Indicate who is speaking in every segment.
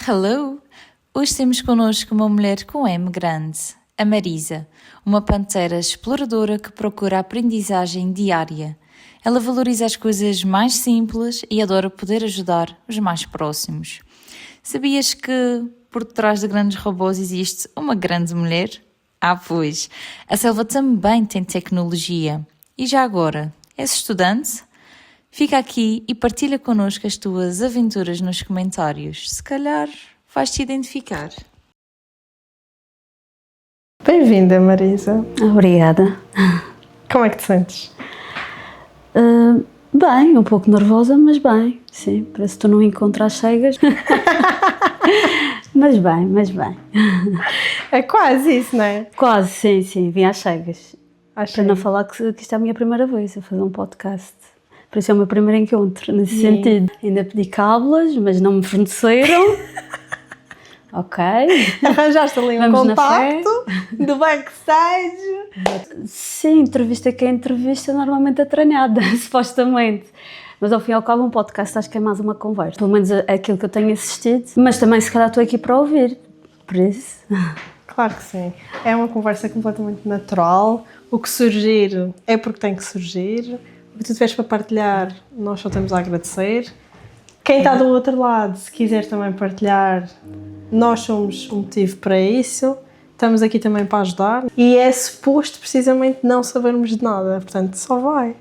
Speaker 1: Hello! Hoje temos connosco uma mulher com M grande, a Marisa, uma pantera exploradora que procura a aprendizagem diária. Ela valoriza as coisas mais simples e adora poder ajudar os mais próximos. Sabias que por detrás de grandes robôs existe uma grande mulher? Ah, pois! A Selva também tem tecnologia. E já agora, és estudante? Fica aqui e partilha connosco as tuas aventuras nos comentários. Se calhar vais-te identificar.
Speaker 2: Bem-vinda, Marisa.
Speaker 3: Obrigada.
Speaker 2: Como é que te sentes?
Speaker 3: Bem, um pouco nervosa, mas bem. Sim, parece que tu não encontras cegas. mas bem.
Speaker 2: É quase isso, não é?
Speaker 3: Quase, sim, vim às cegas. Para não falar que isto é a minha primeira vez a fazer um podcast. Por isso é o meu primeiro encontro, nesse sentido. Ainda pedi cábulas, mas não me forneceram. Ok.
Speaker 2: Arranjaste ali um
Speaker 3: Vamos
Speaker 2: contacto do backstage.
Speaker 3: Sim, entrevista que é entrevista normalmente atranhada, supostamente. Mas ao fim e ao cabo um podcast acho que é mais uma conversa. Pelo menos aquilo que eu tenho assistido. Mas também se calhar estou aqui para ouvir. Por isso...
Speaker 2: Claro que sim. É uma conversa completamente natural. O que surgir é porque tem que surgir. O que tu tiveres para partilhar, nós só temos a agradecer. Quem está do outro lado, se quiser também partilhar, nós somos um motivo para isso. Estamos aqui também para ajudar. E é suposto precisamente não sabermos de nada. Portanto, só vai.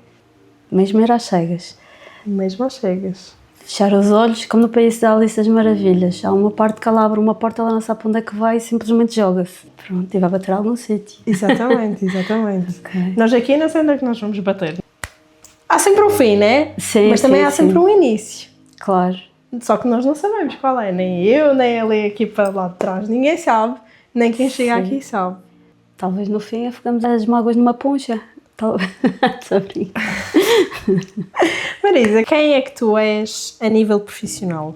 Speaker 3: Mesmo ir às cegas.
Speaker 2: Mesmo às cegas.
Speaker 3: Fechar os olhos, como no País da Alice das Maravilhas. Há uma parte que ela abre uma porta, ela não sabe para onde é que vai e simplesmente joga-se. Pronto, e vai bater a algum sítio.
Speaker 2: Exatamente.
Speaker 3: Okay.
Speaker 2: Nós aqui não sei onde é que nós vamos bater. Há sempre um fim, né?
Speaker 3: Sim,
Speaker 2: mas também há sempre um início.
Speaker 3: Claro.
Speaker 2: Só que nós não sabemos qual é. Nem eu, nem ele aqui para lá de trás. Ninguém sabe. Nem quem chega aqui sabe.
Speaker 3: Talvez no fim afogamos as mágoas numa poncha. Estou a brincar.
Speaker 2: Marisa, quem é que tu és a nível profissional?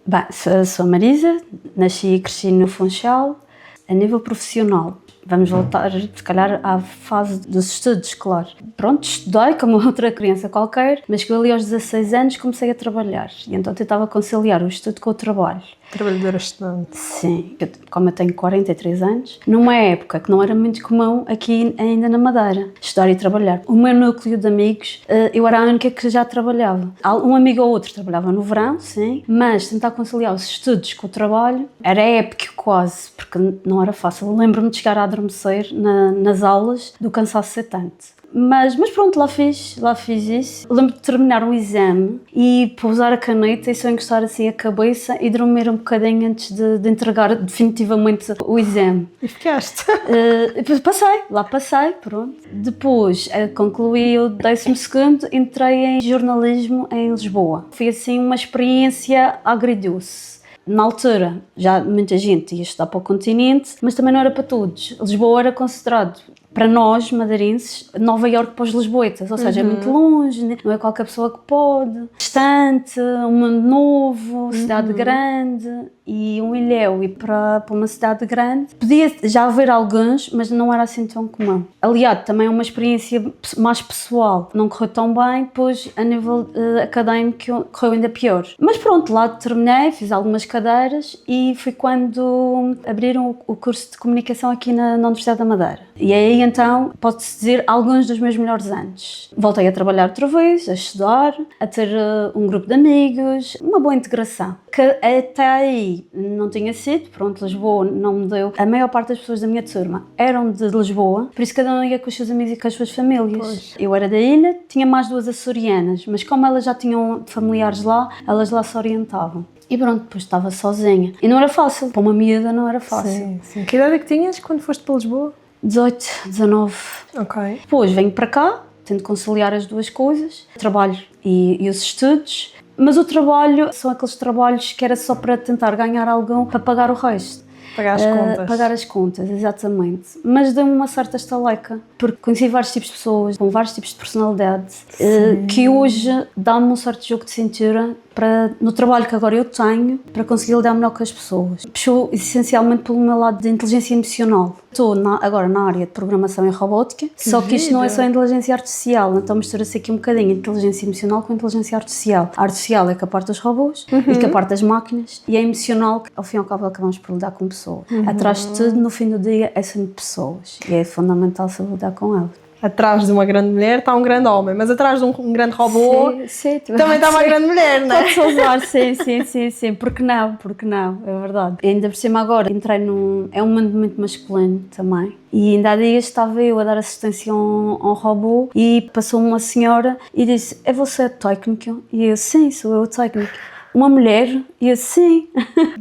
Speaker 3: Bem, sou a Marisa, nasci e cresci no Funchal. A nível profissional, vamos voltar, se calhar, à fase dos estudos, claro. Pronto, estudei como outra criança qualquer, mas que ali aos 16 anos comecei a trabalhar. E então tentava conciliar o estudo com o trabalho.
Speaker 2: Trabalhadora estudante.
Speaker 3: Sim, como eu tenho 43 anos, numa época que não era muito comum aqui ainda na Madeira, estudar e trabalhar. O meu núcleo de amigos, eu era a única que já trabalhava. Um amigo ou outro trabalhava no verão, sim, mas tentar conciliar os estudos com o trabalho era épico quase, porque não era fácil. Lembro-me de chegar a adormecer nas aulas do cansaço ser tanto. Mas pronto, lá fiz isso. Lembro de terminar um exame e pousar a caneta e só encostar assim a cabeça e dormir um bocadinho antes de entregar definitivamente o exame.
Speaker 2: E ficaste?
Speaker 3: Passei, pronto. Depois concluí o 12º, entrei em jornalismo em Lisboa. Foi assim uma experiência agridoce. Na altura, já muita gente ia estudar para o continente, mas também não era para todos. Lisboa era considerado, para nós, madeirenses, Nova Iorque para os lisboetas, ou seja, é muito longe, não é qualquer pessoa que pode. Distante, um mundo novo, cidade grande e um ilhéu ir para uma cidade grande. Podia já haver alguns, mas não era assim tão comum. Aliado, também é uma experiência mais pessoal. Não correu tão bem, pois a nível académico correu ainda pior. Mas pronto, lá terminei, fiz algumas cadeiras e foi quando abriram o curso de comunicação aqui na Universidade da Madeira. E aí então, pode-se dizer, alguns dos meus melhores anos. Voltei a trabalhar outra vez, a estudar, a ter um grupo de amigos, uma boa integração. Que até aí não tinha sido, pronto, Lisboa não me deu. A maior parte das pessoas da minha turma eram de Lisboa, por isso cada um ia com os seus amigos e com as suas famílias.
Speaker 2: Pois.
Speaker 3: Eu era da ilha, tinha mais duas açorianas, mas como elas já tinham familiares lá, elas lá se orientavam. E pronto, depois estava sozinha. E não era fácil, para uma miúda não era fácil.
Speaker 2: Sim. Que idade é que tinhas quando foste para Lisboa?
Speaker 3: 18, 19.
Speaker 2: Ok.
Speaker 3: Depois venho para cá, tento conciliar as duas coisas, trabalho e os estudos, mas o trabalho são aqueles trabalhos que era só para tentar ganhar algo para pagar o resto.
Speaker 2: Pagar as contas.
Speaker 3: Pagar as contas, exatamente. Mas deu-me uma certa estaleca, porque conheci vários tipos de pessoas, com vários tipos de personalidade, que hoje dá-me um certo jogo de cintura para, no trabalho que agora eu tenho, para conseguir lidar melhor com as pessoas. Puxou essencialmente pelo meu lado de inteligência emocional. Estou agora na área de programação e robótica, só que isto não é só inteligência artificial, então mistura-se aqui um bocadinho inteligência emocional com inteligência artificial. A artificial é que a parte dos robôs e que a parte das máquinas, e a emocional, que ao fim e ao cabo acabamos por lidar com pessoas. Atrás de tudo, no fim do dia, é sempre pessoas, e é fundamental saber lidar com elas.
Speaker 2: Atrás de uma grande mulher está um grande homem, mas atrás de um grande robô
Speaker 3: sim,
Speaker 2: também está uma grande mulher, não é?
Speaker 3: Pode-se usar, sim, porque não, é verdade. E ainda por cima agora entrei é um mundo muito masculino também. E ainda há dias estava eu a dar assistência a um robô e passou uma senhora e disse: é você técnico? E eu: sim, sou eu o técnico. Uma mulher? E eu: sim.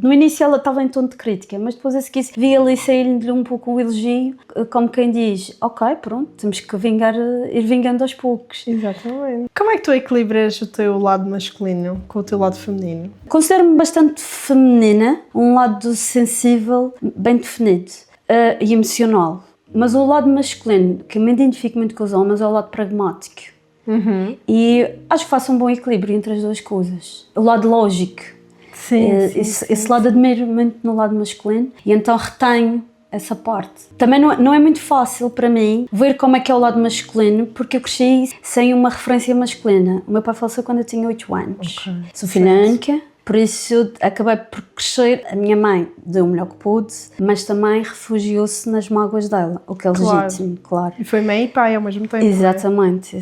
Speaker 3: No início ela estava em tom de crítica, mas depois a seguir vi ali sair-lhe um pouco o elogio, como quem diz: ok, pronto, temos que ir vingando aos poucos.
Speaker 2: Exatamente. Como é que tu equilibras o teu lado masculino com o teu lado feminino?
Speaker 3: Considero-me bastante feminina, um lado sensível, bem definido e emocional. Mas o lado masculino, que me identifico muito com os homens, é o lado pragmático. E acho que faço um bom equilíbrio entre as duas coisas. O lado lógico, esse lado admiro muito no lado masculino, e então retenho essa parte. Também não é muito fácil para mim ver como é que é o lado masculino, porque eu cresci sem uma referência masculina. O meu pai faleceu quando eu tinha 8 anos. Sou filha única. Por isso eu acabei por crescer. A minha mãe deu o melhor que pôde, mas também refugiou-se nas mágoas dela, o que é legítimo, claro.
Speaker 2: E foi mãe e pai ao mesmo tempo.
Speaker 3: Exatamente.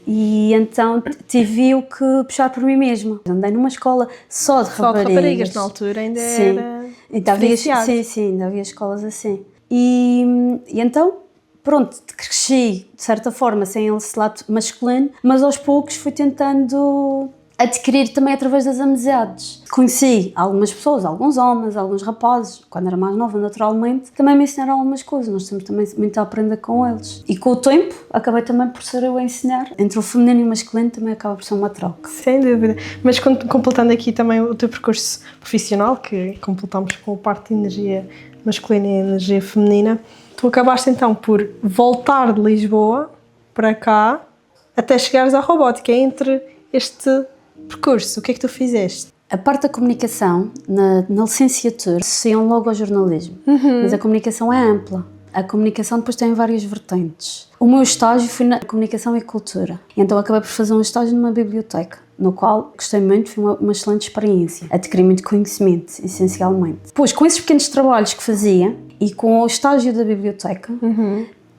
Speaker 3: E então tive eu que puxar por mim mesma. Andei numa escola só de raparigas.
Speaker 2: Na altura ainda era
Speaker 3: ainda havia escolas assim. E então, pronto, cresci de certa forma sem esse lado masculino, mas aos poucos fui tentando adquirir também através das amizades. Conheci algumas pessoas, alguns homens, alguns rapazes, quando era mais nova, naturalmente, também me ensinaram algumas coisas. Nós temos também muito a aprender com eles. E com o tempo, acabei também por ser eu a ensinar. Entre o feminino e o masculino também acaba por ser uma troca.
Speaker 2: Sem dúvida. Mas completando aqui também o teu percurso profissional, que completamos com a parte de energia masculina e energia feminina, tu acabaste então por voltar de Lisboa para cá até chegares à robótica. Entre este percurso, o que é que tu fizeste?
Speaker 3: A parte da comunicação, na licenciatura, associam logo ao jornalismo, mas a comunicação é ampla. A comunicação depois tem várias vertentes. O meu estágio foi na comunicação e cultura, então acabei por fazer um estágio numa biblioteca, no qual gostei muito, foi uma excelente experiência. Adquiri muito conhecimento, essencialmente. Depois, com esses pequenos trabalhos que fazia e com o estágio da biblioteca,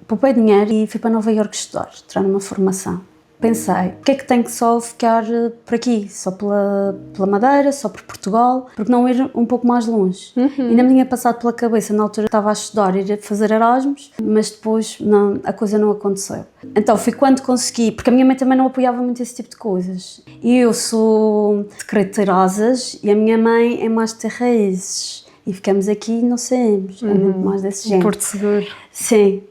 Speaker 3: poupei dinheiro e fui para Nova Iorque estudar, tirar uma formação. Pensei, o que é que tenho que só ficar por aqui, só pela Madeira, só por Portugal, porque não ir um pouco mais longe? Ainda me tinha passado pela cabeça, na altura estava a estudar, ir fazer Erasmus, mas depois a coisa não aconteceu. Então foi quando consegui, porque a minha mãe também não apoiava muito esse tipo de coisas. E eu sou de querer ter asas e a minha mãe é mais de ter raízes. E ficamos aqui e não saímos, é muito mais desse género.
Speaker 2: Porto Seguro.
Speaker 3: Sim.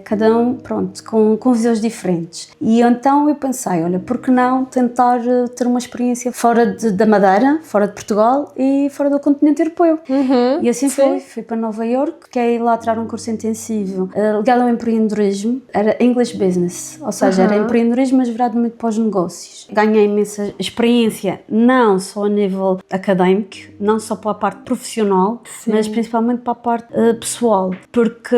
Speaker 3: Cada um, pronto, com visões diferentes. E então eu pensei, olha, por que não tentar ter uma experiência fora da Madeira, fora de Portugal e fora do continente europeu. E assim fui para Nova Iorque, que é ir lá tirar um curso intensivo ligado ao empreendedorismo. Era English Business, ou seja, era empreendedorismo, mas virado muito para os negócios. Ganhei imensa experiência, não só a nível académico, não só para a parte profissional, mas principalmente para a parte pessoal, porque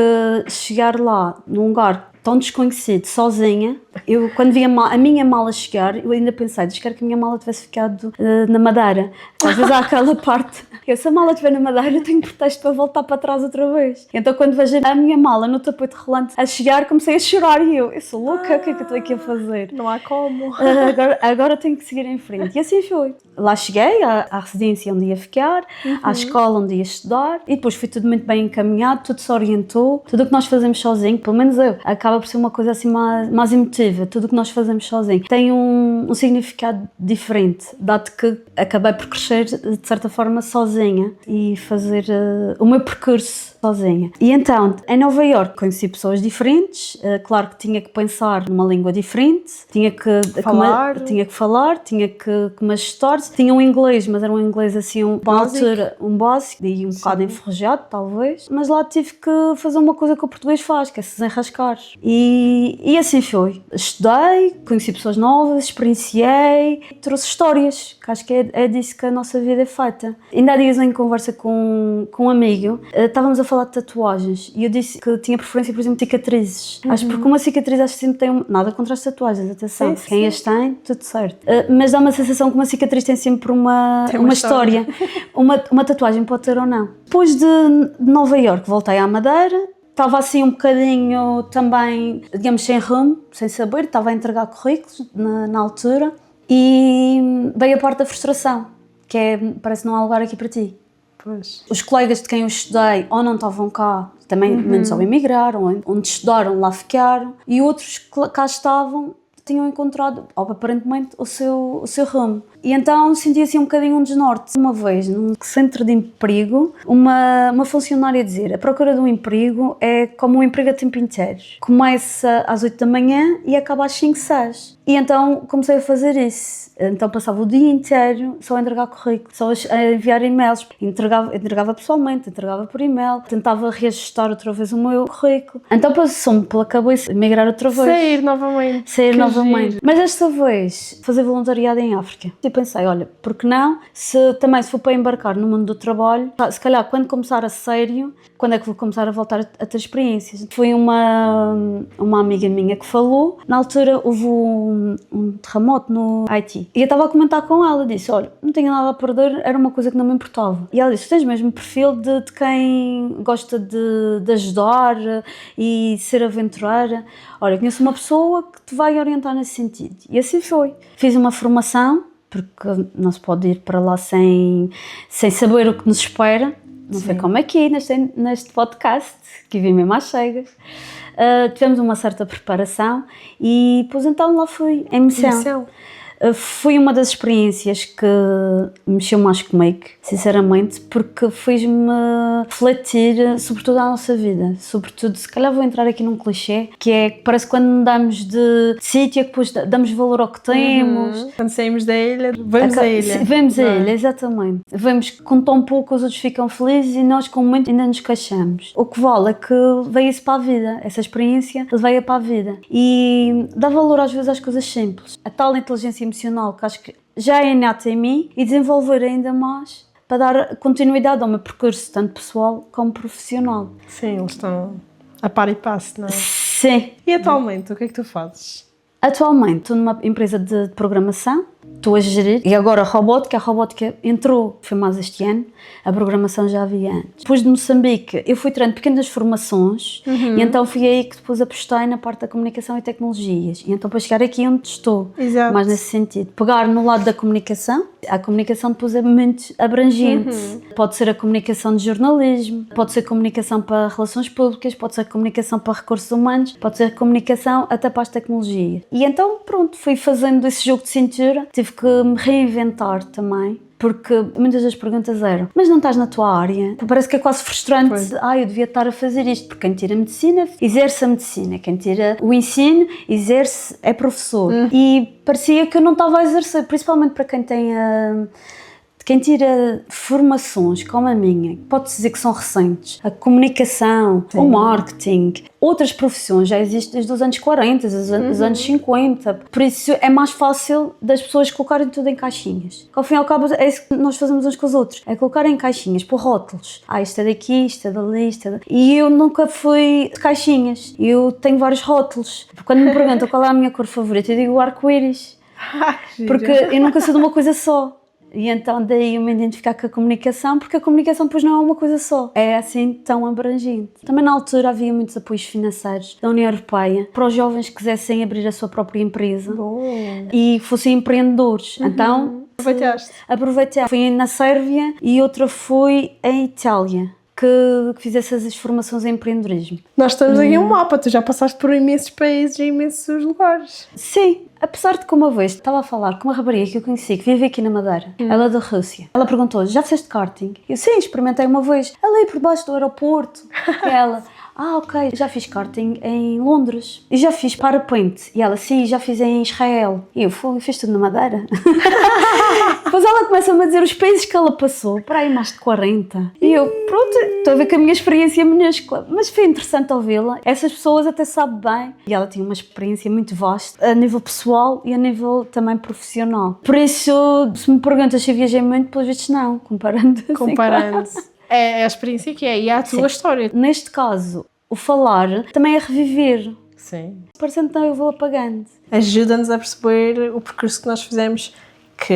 Speaker 3: chegar lá num lugar tão desconhecido, sozinha, eu quando vi a minha mala chegar, eu ainda pensei, quero que a minha mala tivesse ficado na Madeira. Às vezes há aquela parte, se a mala estiver na Madeira, eu tenho pretexto para voltar para trás outra vez. Então quando vejo a minha mala no tapete rolante a chegar, comecei a chorar e eu sou louca, o que é que eu estou aqui a fazer?
Speaker 2: Não há como.
Speaker 3: Agora tenho que seguir em frente. E assim foi. Lá cheguei à residência onde ia ficar, à escola onde ia estudar, e depois foi tudo muito bem encaminhado, tudo se orientou. Tudo o que nós fazemos sozinho, pelo menos eu, acaba por ser uma coisa assim mais emotiva. Tudo o que nós fazemos sozinho tem um significado diferente, dado que acabei por crescer de certa forma sozinha e fazer o meu percurso sozinha. E então, em Nova Iorque conheci pessoas diferentes, claro que tinha que pensar numa língua diferente, tinha que falar, tinha que me ajustar. Tinha um inglês, mas era um inglês assim, um básico e um bocado enferrujado, talvez. Mas lá tive que fazer uma coisa que o português faz, que é se desenrascar. E assim foi. Estudei, conheci pessoas novas, experienciei, trouxe histórias, que acho que é disso que a nossa vida é feita. Ainda há dias em conversa com um amigo, estávamos a falar de tatuagens e eu disse que tinha preferência, por exemplo, de cicatrizes. Acho porque uma cicatriz acho que sempre tem nada contra as tatuagens, atenção.
Speaker 2: Sim,
Speaker 3: Quem as tem, tudo certo. Mas dá uma sensação que uma cicatriz tem sempre uma história. Uma tatuagem pode ter ou não. Depois de Nova Iorque voltei à Madeira. Estava assim um bocadinho também, digamos, sem rumo, sem saber, estava a entregar currículos na altura e veio a parte da frustração, que é, parece que não há lugar aqui para ti.
Speaker 2: Pois.
Speaker 3: Os colegas de quem eu estudei ou não estavam cá, também menos ou emigraram, ou onde estudaram lá ficaram, e outros que cá estavam tinham encontrado, aparentemente, o seu rumo. E então senti assim um bocadinho um desnorte. Uma vez, num centro de emprego, uma funcionária dizia: a procura de um emprego é como um emprego a tempo inteiro. Começa às 8 da manhã e acaba às 5, 6. E então comecei a fazer isso. Então passava o dia inteiro só a entregar currículo, só a enviar e-mails. Entregava pessoalmente, entregava por e-mail, tentava reajustar outra vez o meu currículo. Então passou-me pela cabeça emigrar outra vez.
Speaker 2: Sair novamente.
Speaker 3: Mas esta vez fazer voluntariado em África. E pensei, olha, por que não? Se for para embarcar no mundo do trabalho, se calhar quando começar a sério, quando é que vou começar a voltar a ter experiências? Foi uma amiga minha que falou. Na altura houve um terremoto no Haiti. E eu estava a comentar com ela, disse, olha, não tinha nada a perder, era uma coisa que não me importava. E ela disse, tens mesmo o perfil de quem gosta de ajudar e ser aventureira. Olha, conheço uma pessoa que te vai orientar nesse sentido. E assim foi. Fiz uma formação, porque não se pode ir para lá sem saber o que nos espera. Não sei como aqui, neste podcast, que vim mesmo às cegas. Tivemos uma certa preparação e depois então lá fui, em missão. Foi uma das experiências que mexeu mais comigo, sinceramente, porque fez-me refletir sobretudo à nossa vida. Sobretudo, se calhar vou entrar aqui num clichê, que é que parece que quando mudamos de sítio é que depois damos valor ao que temos.
Speaker 2: Quando saímos da ilha, vamos à ilha.
Speaker 3: Vamos à ilha, exatamente. Vemos que com tão pouco os outros ficam felizes e nós com muito ainda nos queixamos. O que vale é que veio isso para a vida, essa experiência veio para a vida. E dá valor às vezes às coisas simples. A tal inteligência emocional que acho que já é inata em mim e desenvolver ainda mais para dar continuidade ao meu percurso, tanto pessoal como profissional.
Speaker 2: Sim, eles estão a par e passo, não é?
Speaker 3: Sim.
Speaker 2: E atualmente, o que é que tu fazes?
Speaker 3: Atualmente estou numa empresa de programação, estou a gerir, e agora a robótica entrou, foi mais este ano, a programação já havia antes. Depois de Moçambique, eu fui treinando pequenas formações, e então fui aí que depois apostei na parte da comunicação e tecnologias, e então para chegar aqui onde estou,
Speaker 2: Exato.
Speaker 3: mais nesse sentido. Pegar no lado da comunicação, a comunicação depois é muito abrangente, pode ser a comunicação de jornalismo, pode ser comunicação para relações públicas, pode ser comunicação para recursos humanos, pode ser comunicação até para as tecnologias. E então, pronto, fui fazendo esse jogo de cintura, tive que me reinventar também, porque muitas das perguntas eram, mas não estás na tua área? Parece que é quase frustrante, eu devia estar a fazer isto, porque quem tira medicina, exerce a medicina, quem tira o ensino, exerce, é professor. E parecia que eu não estava a exercer, principalmente para quem tem quem tira formações como a minha, pode-se dizer que são recentes, a comunicação, o marketing, outras profissões já existem desde os anos 40, dos anos 50, por isso é mais fácil das pessoas colocarem tudo em caixinhas. Ao fim e ao cabo é isso que nós fazemos uns com os outros, é colocar em caixinhas, por rótulos. Isto é daqui, isto é dali, isto é dali. E eu nunca fui de caixinhas, eu tenho vários rótulos. Quando me perguntam qual é a minha cor favorita, eu digo o arco-íris, porque eu nunca sou de uma coisa só. E então daí eu me identificar com a comunicação, porque a comunicação depois não é uma coisa só, é assim tão abrangente. Também na altura havia muitos apoios financeiros da União Europeia para os jovens que quisessem abrir a sua própria empresa e fossem empreendedores. Então aproveitei. Fui na Sérvia e outra fui em Itália. Que fizesse as formações em empreendedorismo.
Speaker 2: Nós estamos aí um mapa, tu já passaste por imensos países e imensos lugares.
Speaker 3: Sim, apesar de que uma vez estava a falar com uma rapariga que eu conheci, que vive aqui na Madeira, ela é da Rússia. Ela perguntou, já fizeste karting? Eu, sim, experimentei uma vez. Ela ia por baixo do aeroporto. E ela, ok, já fiz karting em Londres. E já fiz parapente. E ela, sim, já fiz em Israel. E eu, fiz tudo na Madeira. Depois ela começa-me a dizer os países que ela passou. Para aí mais de 40. E eu, pronto, estou a ver que a minha experiência é minúscula. Mas foi interessante ouvi-la. Essas pessoas até sabem bem. E ela tinha uma experiência muito vasta, a nível pessoal e a nível também profissional. Por isso, se me perguntas se eu viajei muito, pelos vistos não, comparando.
Speaker 2: É a experiência que é, e a tua história.
Speaker 3: Neste caso, o falar também é reviver.
Speaker 2: Sim.
Speaker 3: Parecendo então eu vou apagando.
Speaker 2: Ajuda-nos a perceber o percurso que nós fizemos, que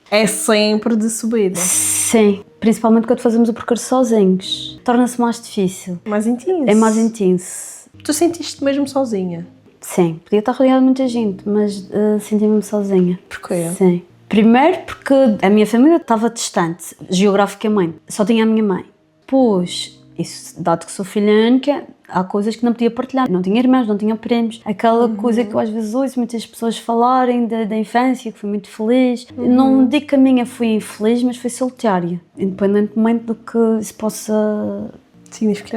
Speaker 2: é sempre de subida.
Speaker 3: Sim, principalmente quando fazemos o percurso sozinhos. Torna-se mais difícil.
Speaker 2: Mais intenso.
Speaker 3: É mais intenso.
Speaker 2: Tu sentiste mesmo sozinha?
Speaker 3: Sim, podia estar rodeada de muita gente, mas senti-me sozinha.
Speaker 2: Porquê?
Speaker 3: Sim. Primeiro porque a minha família estava distante, geograficamente. Só tinha a minha mãe. Depois, isso, dado que sou filha única, há coisas que não podia partilhar. Não tinha irmãos, não tinha primos. Aquela coisa que eu às vezes ouço muitas pessoas falarem da infância, que fui muito feliz. Não digo que a minha foi infeliz, mas foi solitária. Independentemente do que isso possa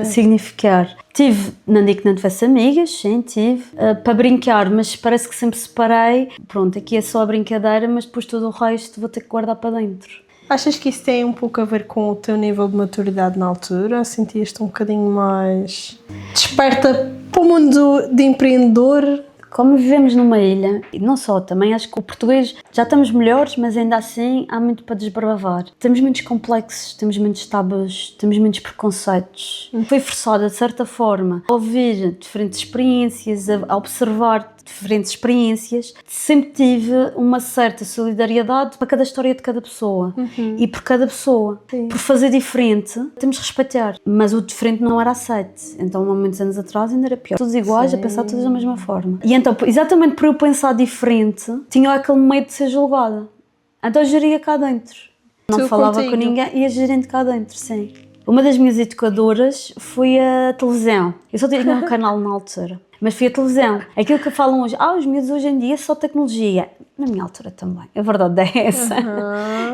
Speaker 3: significar. Tive, não digo que não tivesse amigas, sim, tive, para brincar, mas parece que sempre separei. Pronto, aqui é só a brincadeira, mas depois todo o resto vou ter que guardar para dentro.
Speaker 2: Achas que isso tem um pouco a ver com o teu nível de maturidade na altura? Sentias-te um bocadinho mais desperta para o mundo de empreendedor?
Speaker 3: Como vivemos numa ilha, e não só, também acho que o português já estamos melhores, mas ainda assim há muito para desbravar. Temos muitos complexos, temos muitos tabus, temos muitos preconceitos. Fui forçada, de certa forma, a ouvir diferentes experiências, a observar diferentes experiências. Sempre tive uma certa solidariedade para cada história de cada pessoa e por cada pessoa.
Speaker 2: Sim.
Speaker 3: Por fazer diferente, temos de respeitar, mas o diferente não era aceite. Então, há muitos anos atrás ainda era pior. Todos iguais, a pensar todos da mesma forma. E então, exatamente por eu pensar diferente, tinha aquele medo de ser julgada. Então, eu geria cá dentro. Não falava com ninguém, ia gerindo cá dentro, sim. Uma das minhas educadoras foi a televisão. Eu só tinha um canal na altura. Mas foi a televisão. Aquilo que falam hoje, os miúdos hoje em dia só tecnologia. Na minha altura também. A verdade é essa.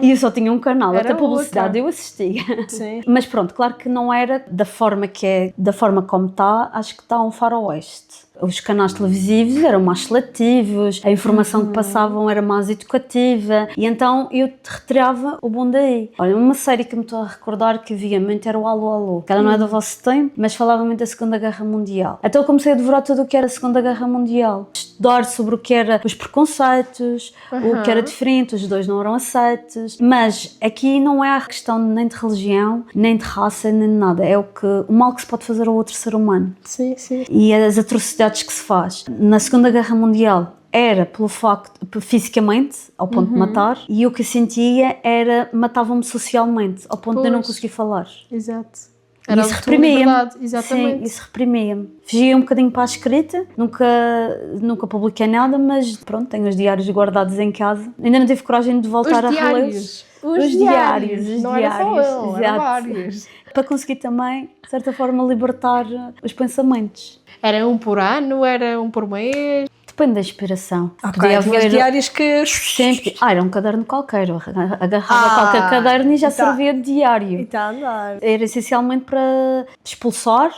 Speaker 3: E eu só tinha um canal. Até publicidade eu assistia.
Speaker 2: Sim.
Speaker 3: Mas pronto, claro que não era da forma que é, da forma como está, acho que está um faroeste. Os canais televisivos eram mais seletivos, a informação que passavam era mais educativa e então eu retirava o bom daí. Olha, uma série que me estou a recordar que via muito era o Alô Alô, que ela não é do vosso tempo, mas falava muito da Segunda Guerra Mundial. Então eu comecei a devorar tudo o que era a Segunda Guerra Mundial. Estudar sobre o que era os preconceitos, o que era diferente, os dois não eram aceitos. Mas aqui não é a questão nem de religião, nem de raça, nem de nada. É o mal que se pode fazer ao outro ser humano.
Speaker 2: Sim, sim.
Speaker 3: E as atrocidades que se faz. Na Segunda Guerra Mundial era pelo facto, fisicamente, ao ponto de matar, e o que eu sentia era, matavam-me socialmente, ao ponto de eu não conseguir falar.
Speaker 2: Exato.
Speaker 3: E isso reprimia-me.
Speaker 2: Exatamente.
Speaker 3: Sim, isso reprimia-me. Fugia um bocadinho para a escrita, nunca publiquei nada, mas pronto, tenho os diários guardados em casa. Ainda não tive coragem de voltar a relê-los.
Speaker 2: Os diários.
Speaker 3: Não
Speaker 2: era só eu, era
Speaker 3: exato.
Speaker 2: vários.
Speaker 3: Para conseguir também, de certa forma, libertar os pensamentos.
Speaker 2: Era um por ano, era um por mês?
Speaker 3: Depende da inspiração.
Speaker 2: Podia haver diários que...
Speaker 3: Sempre. Era um caderno qualquer. Eu agarrava qualquer caderno e já servia de diário.
Speaker 2: E está a andar.
Speaker 3: Era essencialmente para expulsar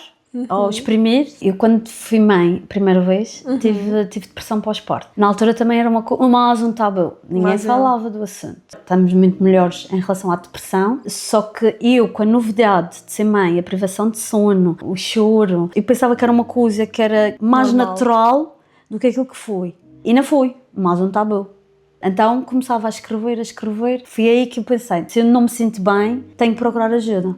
Speaker 3: ou exprimir. Eu, quando fui mãe, primeira vez, tive depressão pós-parto. Na altura também era um tabu. Ninguém falava do assunto. Estamos muito melhores em relação à depressão. Só que eu, com a novidade de ser mãe, a privação de sono, o choro, eu pensava que era uma coisa que era mais natural do que aquilo que foi. E não foi, mais um tabu. Então começava a escrever. Foi aí que eu pensei, se eu não me sinto bem, tenho que procurar ajuda.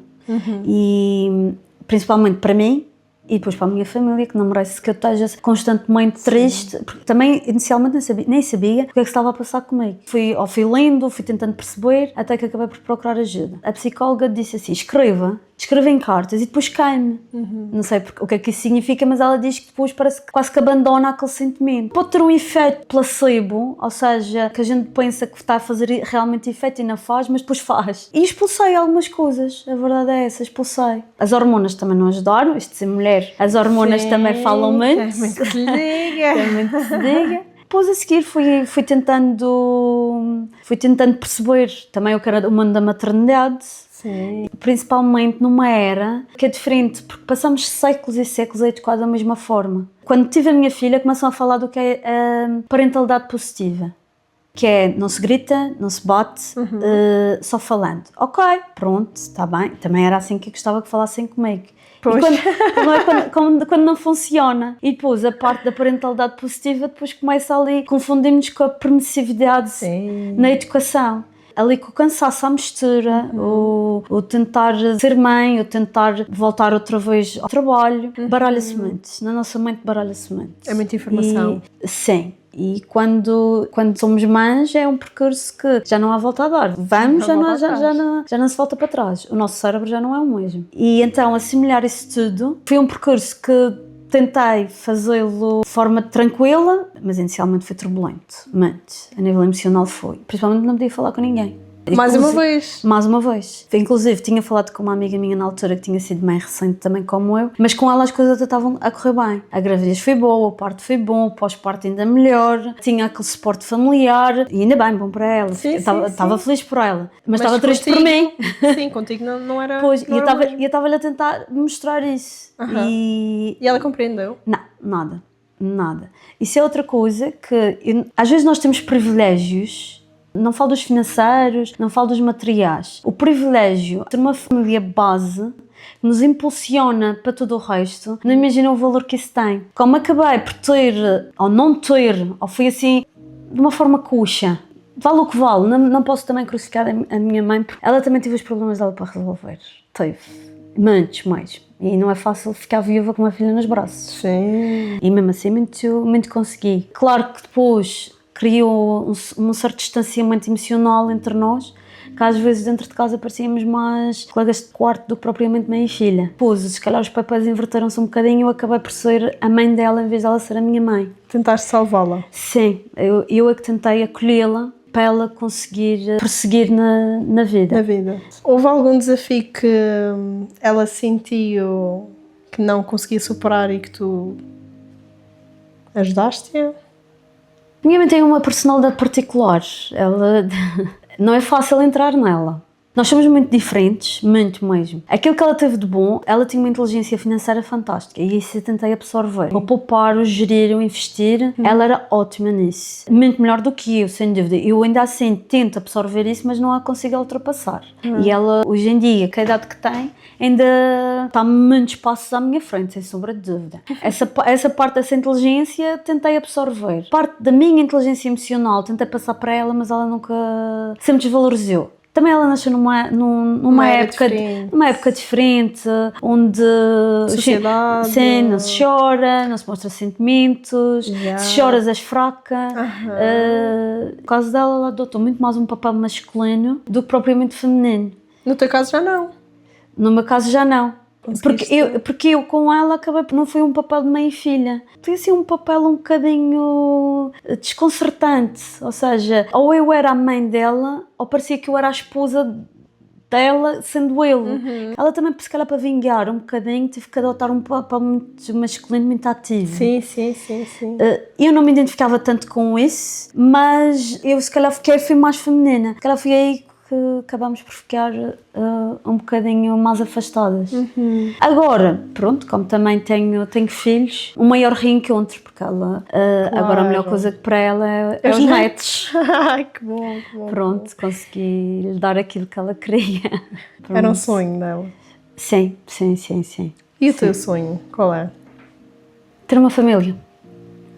Speaker 3: E principalmente para mim e depois para a minha família, que não merece que eu esteja constantemente triste, porque também inicialmente nem sabia o que é que estava a passar comigo. Fui lendo, fui tentando perceber, até que acabei por procurar ajuda. A psicóloga disse assim, escreva em cartas e depois cai-me. Não sei o que é que isso significa, mas ela diz que depois parece que quase que abandona aquele sentimento. Pode ter um efeito placebo, ou seja, que a gente pensa que está a fazer realmente efeito e não faz, mas depois faz. E expulsei algumas coisas, a verdade é essa, expulsei. As hormonas também não ajudaram, isto de ser mulher, as hormonas também falam muito.
Speaker 2: Também que se diga.
Speaker 3: Também que se diga. Depois a seguir fui tentando perceber também o que era o mundo da maternidade.
Speaker 2: Sim.
Speaker 3: Principalmente numa era que é diferente, porque passamos séculos e séculos a educar da mesma forma. Quando tive a minha filha, começam a falar do que é a parentalidade positiva. Que é, não se grita, não se bate, só falando. Ok, pronto, está bem. Também era assim que eu gostava que falassem comigo.
Speaker 2: Pois.
Speaker 3: Quando não funciona. E depois a parte da parentalidade positiva depois começa ali, confundimos com a permissividade na educação. Ali com o cansaço à mistura, o tentar ser mãe, o tentar voltar outra vez ao trabalho, baralha-se muito. Na nossa mente baralha-se muito.
Speaker 2: É muita informação.
Speaker 3: Sim. E quando somos mães é um percurso que já não há volta a dar. Vamos, já não se volta para trás. O nosso cérebro já não é o mesmo. E então assimilar isso tudo foi um percurso que tentei fazê-lo de forma tranquila, mas inicialmente foi turbulento. Mas a nível emocional foi. Principalmente não podia falar com ninguém.
Speaker 2: Mais uma vez.
Speaker 3: Mais uma vez. Inclusive, tinha falado com uma amiga minha na altura que tinha sido mãe recente também como eu, mas com ela as coisas até estavam a correr bem. A gravidez foi boa, o parto foi bom, o pós-parto ainda melhor, tinha aquele suporte familiar e ainda bem, bom para ela. Estava feliz por ela, mas estava triste por mim.
Speaker 2: Sim, contigo não era.
Speaker 3: Pois,
Speaker 2: não
Speaker 3: e eu estava-lhe a tentar mostrar isso.
Speaker 2: E ela compreendeu?
Speaker 3: Não, nada. Isso é outra coisa que às vezes nós temos privilégios. Não falo dos financeiros, não falo dos materiais. O privilégio de ter uma família base que nos impulsiona para todo o resto, não imagina o valor que isso tem. Como acabei por ter, ou não ter, ou foi assim, de uma forma coxa, vale o que vale, não posso também crucificar a minha mãe, porque ela também teve os problemas dela para resolver. Teve. Muitos mais. E não é fácil ficar viúva com uma filha nos braços.
Speaker 2: Sim.
Speaker 3: E mesmo assim, muito consegui. Claro que depois criou um certo distanciamento emocional entre nós, que às vezes dentro de casa parecíamos mais colegas de quarto do que propriamente mãe e filha. Depois, se calhar os papéis inverteram-se um bocadinho e eu acabei por ser a mãe dela em vez dela ser a minha mãe.
Speaker 2: Tentaste salvá-la?
Speaker 3: Sim, eu é que tentei acolhê-la para ela conseguir prosseguir na vida.
Speaker 2: Na vida. Houve algum desafio que ela sentiu que não conseguia superar e que tu ajudaste-a?
Speaker 3: Minha mãe tem uma personalidade particular. Ela não é fácil entrar nela. Nós somos muito diferentes, muito mesmo. Aquilo que ela teve de bom, ela tinha uma inteligência financeira fantástica e isso eu tentei absorver. O poupar, o gerir, o investir, ela era ótima nisso. Muito melhor do que eu, sem dúvida. Eu ainda assim tento absorver isso, mas não a consigo ultrapassar. E ela, hoje em dia, com a idade que tem, ainda está muitos passos à minha frente, sem sombra de dúvida. Essa parte dessa inteligência tentei absorver. Parte da minha inteligência emocional tentei passar para ela, mas ela nunca sempre desvalorizou. Também ela nasceu numa época diferente, onde
Speaker 2: sociedade.
Speaker 3: Sim, não se chora, não se mostra sentimentos, se choras és fraca. No caso dela, ela adotou muito mais um papel masculino do que propriamente feminino.
Speaker 2: No teu caso já não?
Speaker 3: No meu caso já não. Porque eu com ela acabei, não foi um papel de mãe e filha. Foi assim um papel um bocadinho desconcertante. Ou seja, ou eu era a mãe dela, ou parecia que eu era a esposa dela, sendo ele. Ela também, se calhar, para vingar um bocadinho, tive que adotar um papel muito masculino, muito ativo.
Speaker 2: Sim.
Speaker 3: Eu não me identificava tanto com isso, mas eu, se calhar, fui mais feminina. Se calhar foi aí que acabamos por ficar um bocadinho mais afastadas. Agora, pronto, como também tenho filhos, o maior reencontro, porque ela, agora a melhor coisa que para ela é os netos.
Speaker 2: Ai, que bom.
Speaker 3: Pronto, consegui lhe dar aquilo que ela queria. Pronto.
Speaker 2: Era um sonho dela?
Speaker 3: Sim.
Speaker 2: E o teu sonho, qual é?
Speaker 3: Ter uma família.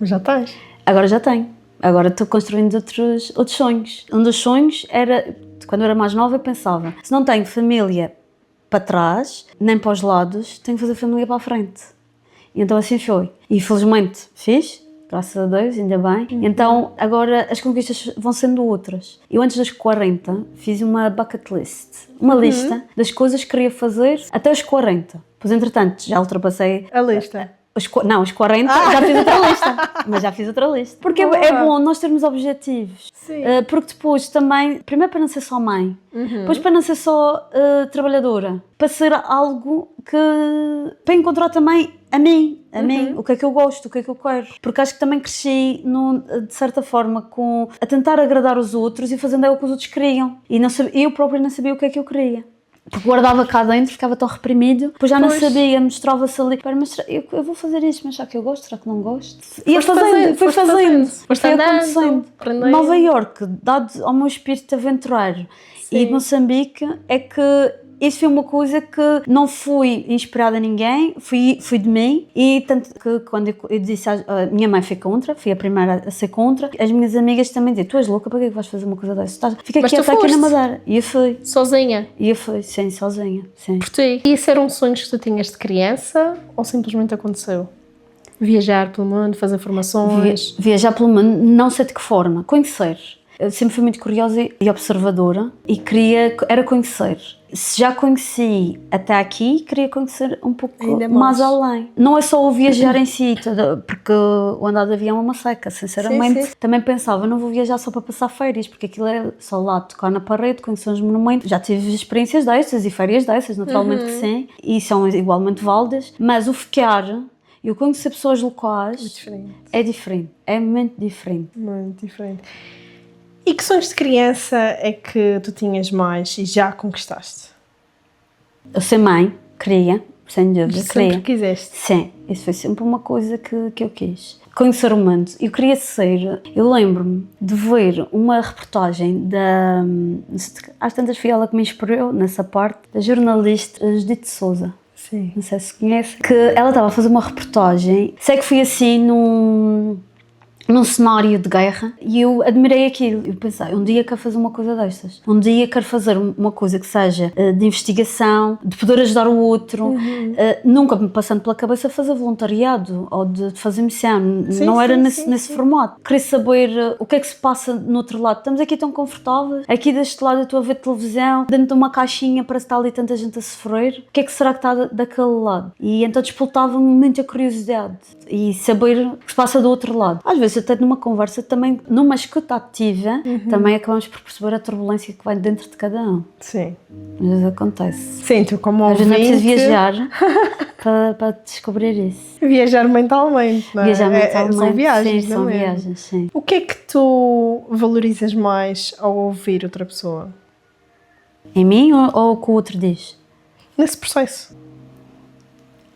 Speaker 2: Já tens?
Speaker 3: Agora já tenho. Agora estou construindo outros sonhos. Um dos sonhos era, quando eu era mais nova, eu pensava, se não tenho família para trás, nem para os lados, tenho que fazer família para a frente. E então assim foi. E felizmente fiz, graças a Deus, ainda bem. Então agora as conquistas vão sendo outras. Eu antes dos 40 fiz uma bucket list, uma lista das coisas que queria fazer até os 40. Pois entretanto já ultrapassei
Speaker 2: a lista.
Speaker 3: Os 40 já fiz outra lista. Mas já fiz outra lista. Porque é bom nós termos objetivos.
Speaker 2: Sim.
Speaker 3: Porque depois também, primeiro para não ser só mãe, depois para não ser só trabalhadora, para ser algo que, para encontrar também a mim, o que é que eu gosto, o que é que eu quero. Porque acho que também cresci, de certa forma, a tentar agradar os outros e fazendo o que os outros queriam. E eu própria não sabia o que é que eu queria. Porque guardava cá dentro, ficava tão reprimido, depois já não sabia, mostrava-se ali. Mas eu vou fazer isto, mas será que eu gosto? Será que não gosto? Ia fazendo, fui fazendo. Foi acontecendo. Nova Iorque, dado ao meu espírito aventureiro, e Moçambique, é que isso foi uma coisa que não fui inspirada a ninguém, fui de mim, e tanto que quando eu disse, a minha mãe foi contra, fui a primeira a ser contra, as minhas amigas também diziam, tu és louca, para que é que vais fazer uma coisa dessa? Fica aqui até aqui na Madeira. E eu fui.
Speaker 2: Sozinha?
Speaker 3: E eu fui, sim, sozinha. Sim.
Speaker 2: Por ti? E isso eram sonhos que tu tinhas de criança ou simplesmente aconteceu? Viajar pelo mundo, fazer formações?
Speaker 3: Viajar pelo mundo, não sei de que forma, conhecer. Eu sempre fui muito curiosa e observadora e era conhecer. Se já conheci até aqui, queria conhecer um pouco mais além. Não é só o viajar em si, porque o andar de avião é uma seca, sinceramente. Sim. Também pensava, não vou viajar só para passar férias, porque aquilo é só lá tocar na parede, conhecer os monumentos. Já tive experiências dessas e férias dessas, naturalmente que sim, e são igualmente válidas, mas o ficar e o conhecer pessoas locais é diferente, é muito diferente.
Speaker 2: Muito diferente. E que sonhos de criança é que tu tinhas mais e já conquistaste?
Speaker 3: Eu ser mãe, queria, sem dúvida,
Speaker 2: sempre quiseste?
Speaker 3: Sim, isso foi sempre uma coisa que eu quis. Conhecer o mundo. Eu queria ser... Eu lembro-me de ver uma reportagem às tantas foi ela que me inspirou nessa parte, da jornalista Judite Souza.
Speaker 2: Sim.
Speaker 3: Não sei se conhece. Que ela estava a fazer uma reportagem. Sei que foi assim num cenário de guerra e eu admirei aquilo. Eu pensei, um dia quero fazer uma coisa destas. Um dia quero fazer uma coisa que seja de investigação, de poder ajudar o outro. Nunca me passando pela cabeça fazer voluntariado ou de fazer missão. Não era nesse formato. Queria saber o que é que se passa no outro lado. Estamos aqui tão confortáveis. Aqui deste lado eu estou a ver televisão. Dentro de uma caixinha parece que está ali tanta gente a sofrer. O que é que será que está daquele lado? E então despertava-me muita curiosidade. E saber o que se passa do outro lado. Às vezes até numa conversa, também numa escuta ativa, também acabamos por perceber a turbulência que vai dentro de cada um.
Speaker 2: Sim.
Speaker 3: Às vezes acontece.
Speaker 2: Sim, tu como ouvinte...
Speaker 3: Às vezes não é preciso viajar para descobrir isso.
Speaker 2: Viajar mentalmente, não é?
Speaker 3: Viajar mentalmente,
Speaker 2: são viagens,
Speaker 3: sim,
Speaker 2: não
Speaker 3: são
Speaker 2: é?
Speaker 3: viagens, sim.
Speaker 2: O que é que tu valorizas mais ao ouvir outra pessoa?
Speaker 3: Em mim ou o que o outro diz?
Speaker 2: Nesse processo.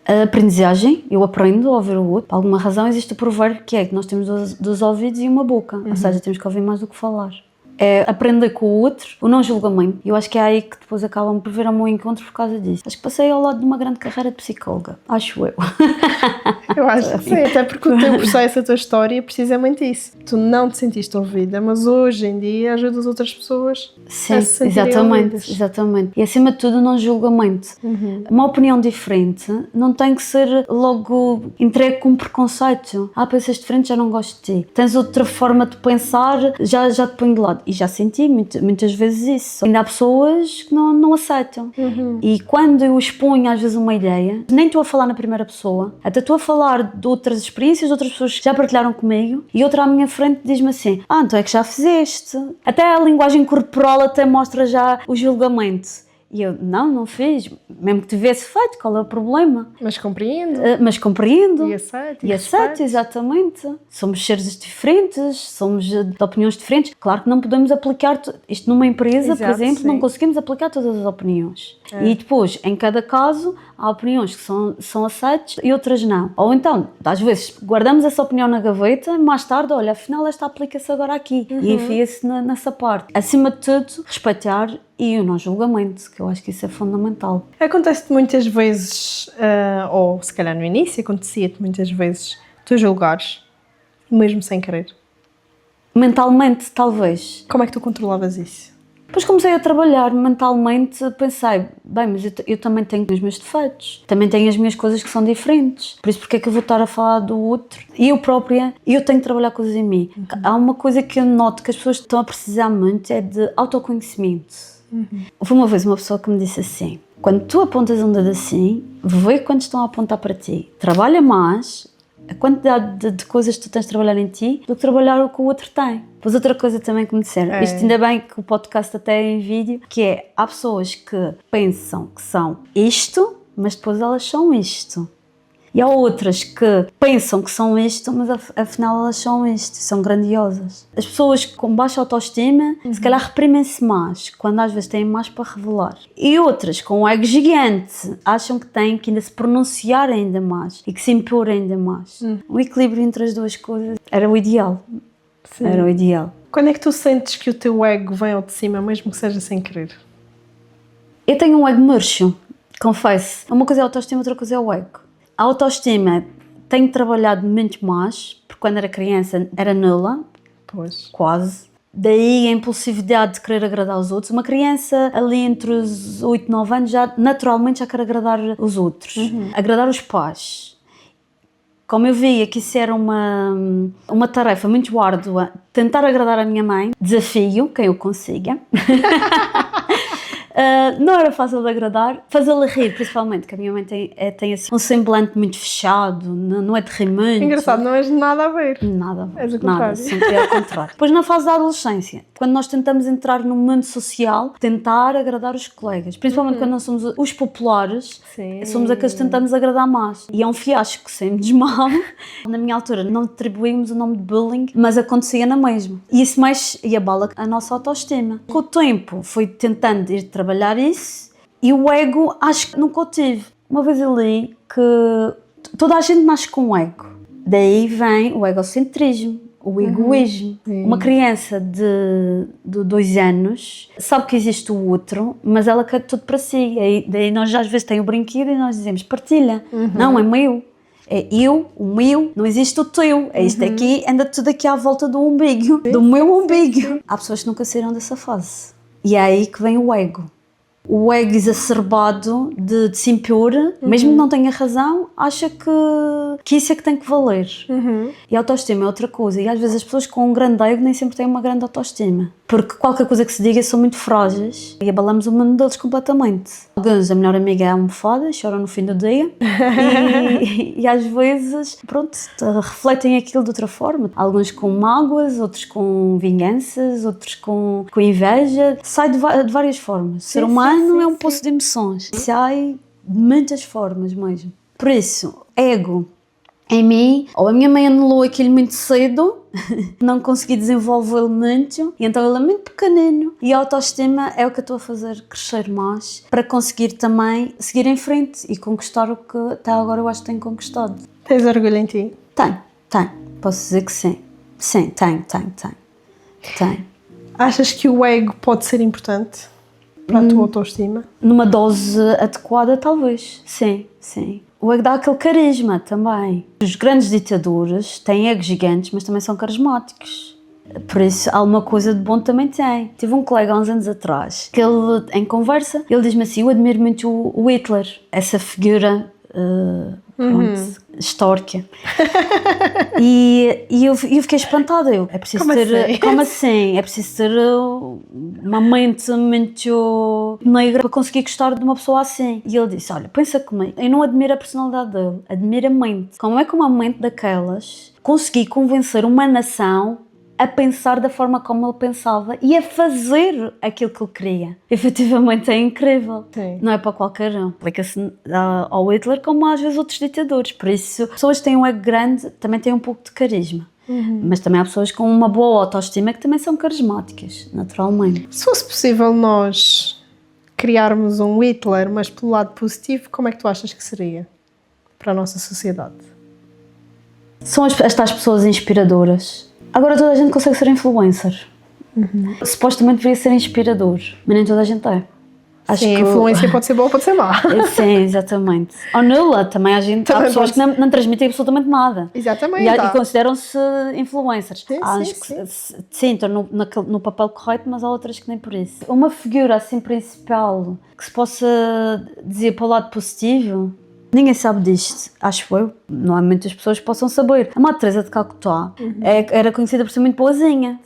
Speaker 3: A aprendizagem, eu aprendo a ouvir o outro. Por alguma razão existe o provérbio que é que nós temos dois ouvidos e uma boca. Ou seja, temos que ouvir mais do que falar. É aprender com o outro, o não julgamento. Eu acho que é aí que depois acabam por vir ao meu encontro por causa disso. Acho que passei ao lado de uma grande carreira de psicóloga. Acho eu.
Speaker 2: Eu acho que sim, até porque o teu processo, a tua história é precisamente isso. Tu não te sentiste ouvida, mas hoje em dia ajudas outras pessoas
Speaker 3: sim,
Speaker 2: a se sentirem ouvidas.
Speaker 3: Exatamente. E acima de tudo, não julgamento. Uma opinião diferente não tem que ser logo entregue com preconceito. Pensas diferente, já não gosto de ti. Tens outra forma de pensar, já te ponho de lado. E já senti muitas vezes isso. Ainda há pessoas que não aceitam. E quando eu exponho às vezes uma ideia, nem estou a falar na primeira pessoa, até estou a falar de outras experiências, de outras pessoas que já partilharam comigo, e outra à minha frente diz-me assim, então é que já fizeste. Até a linguagem corporal até mostra já o julgamento. E eu, não fiz. Mesmo que tivesse feito, qual é o problema?
Speaker 2: Mas compreendo.
Speaker 3: Mas compreendo.
Speaker 2: E aceito.
Speaker 3: E aceito, exatamente. Somos seres diferentes, somos de opiniões diferentes. Claro que não podemos aplicar isto numa empresa, por exemplo, sim. Não conseguimos aplicar todas as opiniões. E depois, em cada caso, há opiniões que são aceitas e outras não. Ou então, às vezes, guardamos essa opinião na gaveta, mais tarde, olha, afinal esta aplica-se agora aqui. E enfia-se nessa parte. Acima de tudo, respeitar e o não julgamento, que eu acho que isso é fundamental.
Speaker 2: Acontece-te muitas vezes, ou se calhar no início, acontecia-te muitas vezes, tu julgares, mesmo sem querer?
Speaker 3: Mentalmente, talvez.
Speaker 2: Como é que tu controlavas isso?
Speaker 3: Depois comecei a trabalhar mentalmente, pensei, bem, mas eu também tenho os meus defeitos, também tenho as minhas coisas que são diferentes, por isso porque é que eu vou estar a falar do outro? E eu própria, eu tenho que trabalhar coisas em mim. Há uma coisa que eu noto que as pessoas estão a precisar muito, é de autoconhecimento. Houve uma vez uma pessoa que me disse assim, Quando tu apontas um dedo assim, vê quantos estão a apontar para ti. Trabalha mais a quantidade de coisas que tu tens de trabalhar em ti do que trabalhar o que o outro tem. Pois outra coisa também que me disseram, isto ainda bem que o podcast até é em vídeo, que é, há pessoas que pensam que são isto, mas depois elas são isto. E há outras que pensam que são isto, mas afinal elas são isto, são grandiosas. As pessoas com baixa autoestima, se calhar reprimem-se mais, quando às vezes têm mais para revelar. E outras com um ego gigante, acham que têm que ainda se pronunciar ainda mais e que se impor ainda mais. O equilíbrio entre as duas coisas era o ideal.
Speaker 2: Sim.
Speaker 3: Era o ideal.
Speaker 2: Quando é que tu sentes que o teu ego vem ao de cima, mesmo que seja sem querer?
Speaker 3: Eu tenho um ego murcho, confesso. Uma coisa é a autoestima, outra coisa é o ego. A autoestima tenho trabalhado muito mais, porque quando era criança era nula,
Speaker 2: Pois.
Speaker 3: quase. Daí a impulsividade de querer agradar os outros. Uma criança ali entre os 8 e 9 anos já naturalmente já quer agradar os outros, agradar os pais. Como eu via que isso era uma tarefa muito árdua, tentar agradar a minha mãe, desafio quem o consiga. Não era fácil de agradar, fazê-la rir principalmente, que a minha mãe tem assim, um semblante muito fechado, não é de rir muito.
Speaker 2: Engraçado, não és nada a ver.
Speaker 3: Nada,
Speaker 2: És o
Speaker 3: nada,
Speaker 2: contrário.
Speaker 3: sempre é ao contrário. Depois na fase da adolescência, quando nós tentamos entrar no mundo social, tentar agradar os colegas, principalmente quando nós somos os populares,
Speaker 2: Sim.
Speaker 3: somos aqueles que tentamos agradar mais. E é um fiasco, saímos mal. Na minha altura não atribuímos o nome de bullying, mas acontecia na mesma. E isso mais e abala a nossa autoestima. Com o tempo fui tentando ir trabalhar isso e o ego acho que nunca o tive. Uma vez eu li que toda a gente nasce com um ego. Daí vem o egocentrismo, o egoísmo. Uma criança de 2 anos sabe que existe o outro, mas ela quer tudo para si. Daí nós às vezes temos o brinquedo e nós dizemos partilha. Não, é meu. É eu, o meu, não existe o teu. É isto aqui, anda tudo aqui à volta do umbigo, do meu umbigo. Há pessoas que nunca saíram dessa fase. E é aí que vem o ego. O ego exacerbado de se impor, mesmo que não tenha razão, acha que isso é que tem que valer. E a autoestima é outra coisa. E às vezes as pessoas com um grande ego nem sempre têm uma grande autoestima. Porque qualquer coisa que se diga são muito frágeis e abalamos o mundo deles completamente. Alguns, a melhor amiga é a almofada, choram no fim do dia. E às vezes, pronto, refletem aquilo de outra forma. Alguns com mágoas, outros com vinganças, outros com inveja. Sai de várias formas. O ser humano é um poço de emoções. Sai de muitas formas mesmo. Por isso, ego em mim, ou a minha mãe anulou aquilo muito cedo, não consegui desenvolvê-lo muito, e então ele é muito pequenino. E a autoestima é o que eu estou a fazer crescer mais, para conseguir também seguir em frente e conquistar o que até agora eu acho que tenho conquistado.
Speaker 2: Tens orgulho em ti?
Speaker 3: Tenho. Posso dizer que sim. Sim, tenho.
Speaker 2: Achas que o ego pode ser importante para a tua autoestima?
Speaker 3: Numa dose adequada, talvez. Sim. O ego dá aquele carisma também. Os grandes ditadores têm egos gigantes, mas também são carismáticos. Por isso, alguma coisa de bom também tem. Tive um colega há uns anos atrás, que ele, em conversa, ele diz-me assim, eu admiro muito o Hitler, essa figura histórica. E eu fiquei espantada. É preciso como assim? É preciso ter uma mente muito negra para conseguir gostar de uma pessoa assim. E ele disse, olha, pensa comigo, eu não admiro a personalidade dele, admiro a mente. Como é que uma mente daquelas conseguir convencer uma nação a pensar da forma como ele pensava e a fazer aquilo que ele queria? Efetivamente é incrível.
Speaker 2: Sim.
Speaker 3: Não é para qualquer um. Aplica-se ao Hitler como às vezes outros ditadores. Por isso, pessoas que têm um ego grande também têm um pouco de carisma. Mas também há pessoas com uma boa autoestima que também são carismáticas, naturalmente.
Speaker 2: Se fosse possível nós criarmos um Hitler, mas pelo lado positivo, como é que tu achas que seria para a nossa sociedade?
Speaker 3: São as tais pessoas inspiradoras. Agora toda a gente consegue ser influencer. Supostamente deveria ser inspirador, mas nem toda a gente é.
Speaker 2: Sim, a influência pode ser boa ou pode ser má.
Speaker 3: Sim, exatamente. Ou nula, também há pessoas que não transmitem absolutamente nada.
Speaker 2: Exatamente.
Speaker 3: E consideram-se influencers.
Speaker 2: Sim.
Speaker 3: Estão no papel correto, mas há outras que nem por isso. Uma figura assim principal que se possa dizer para o lado positivo, Ninguém sabe disto, acho eu. Não há muitas pessoas que possam saber. A Madre Teresa de Calcutá era conhecida por ser muito boazinha,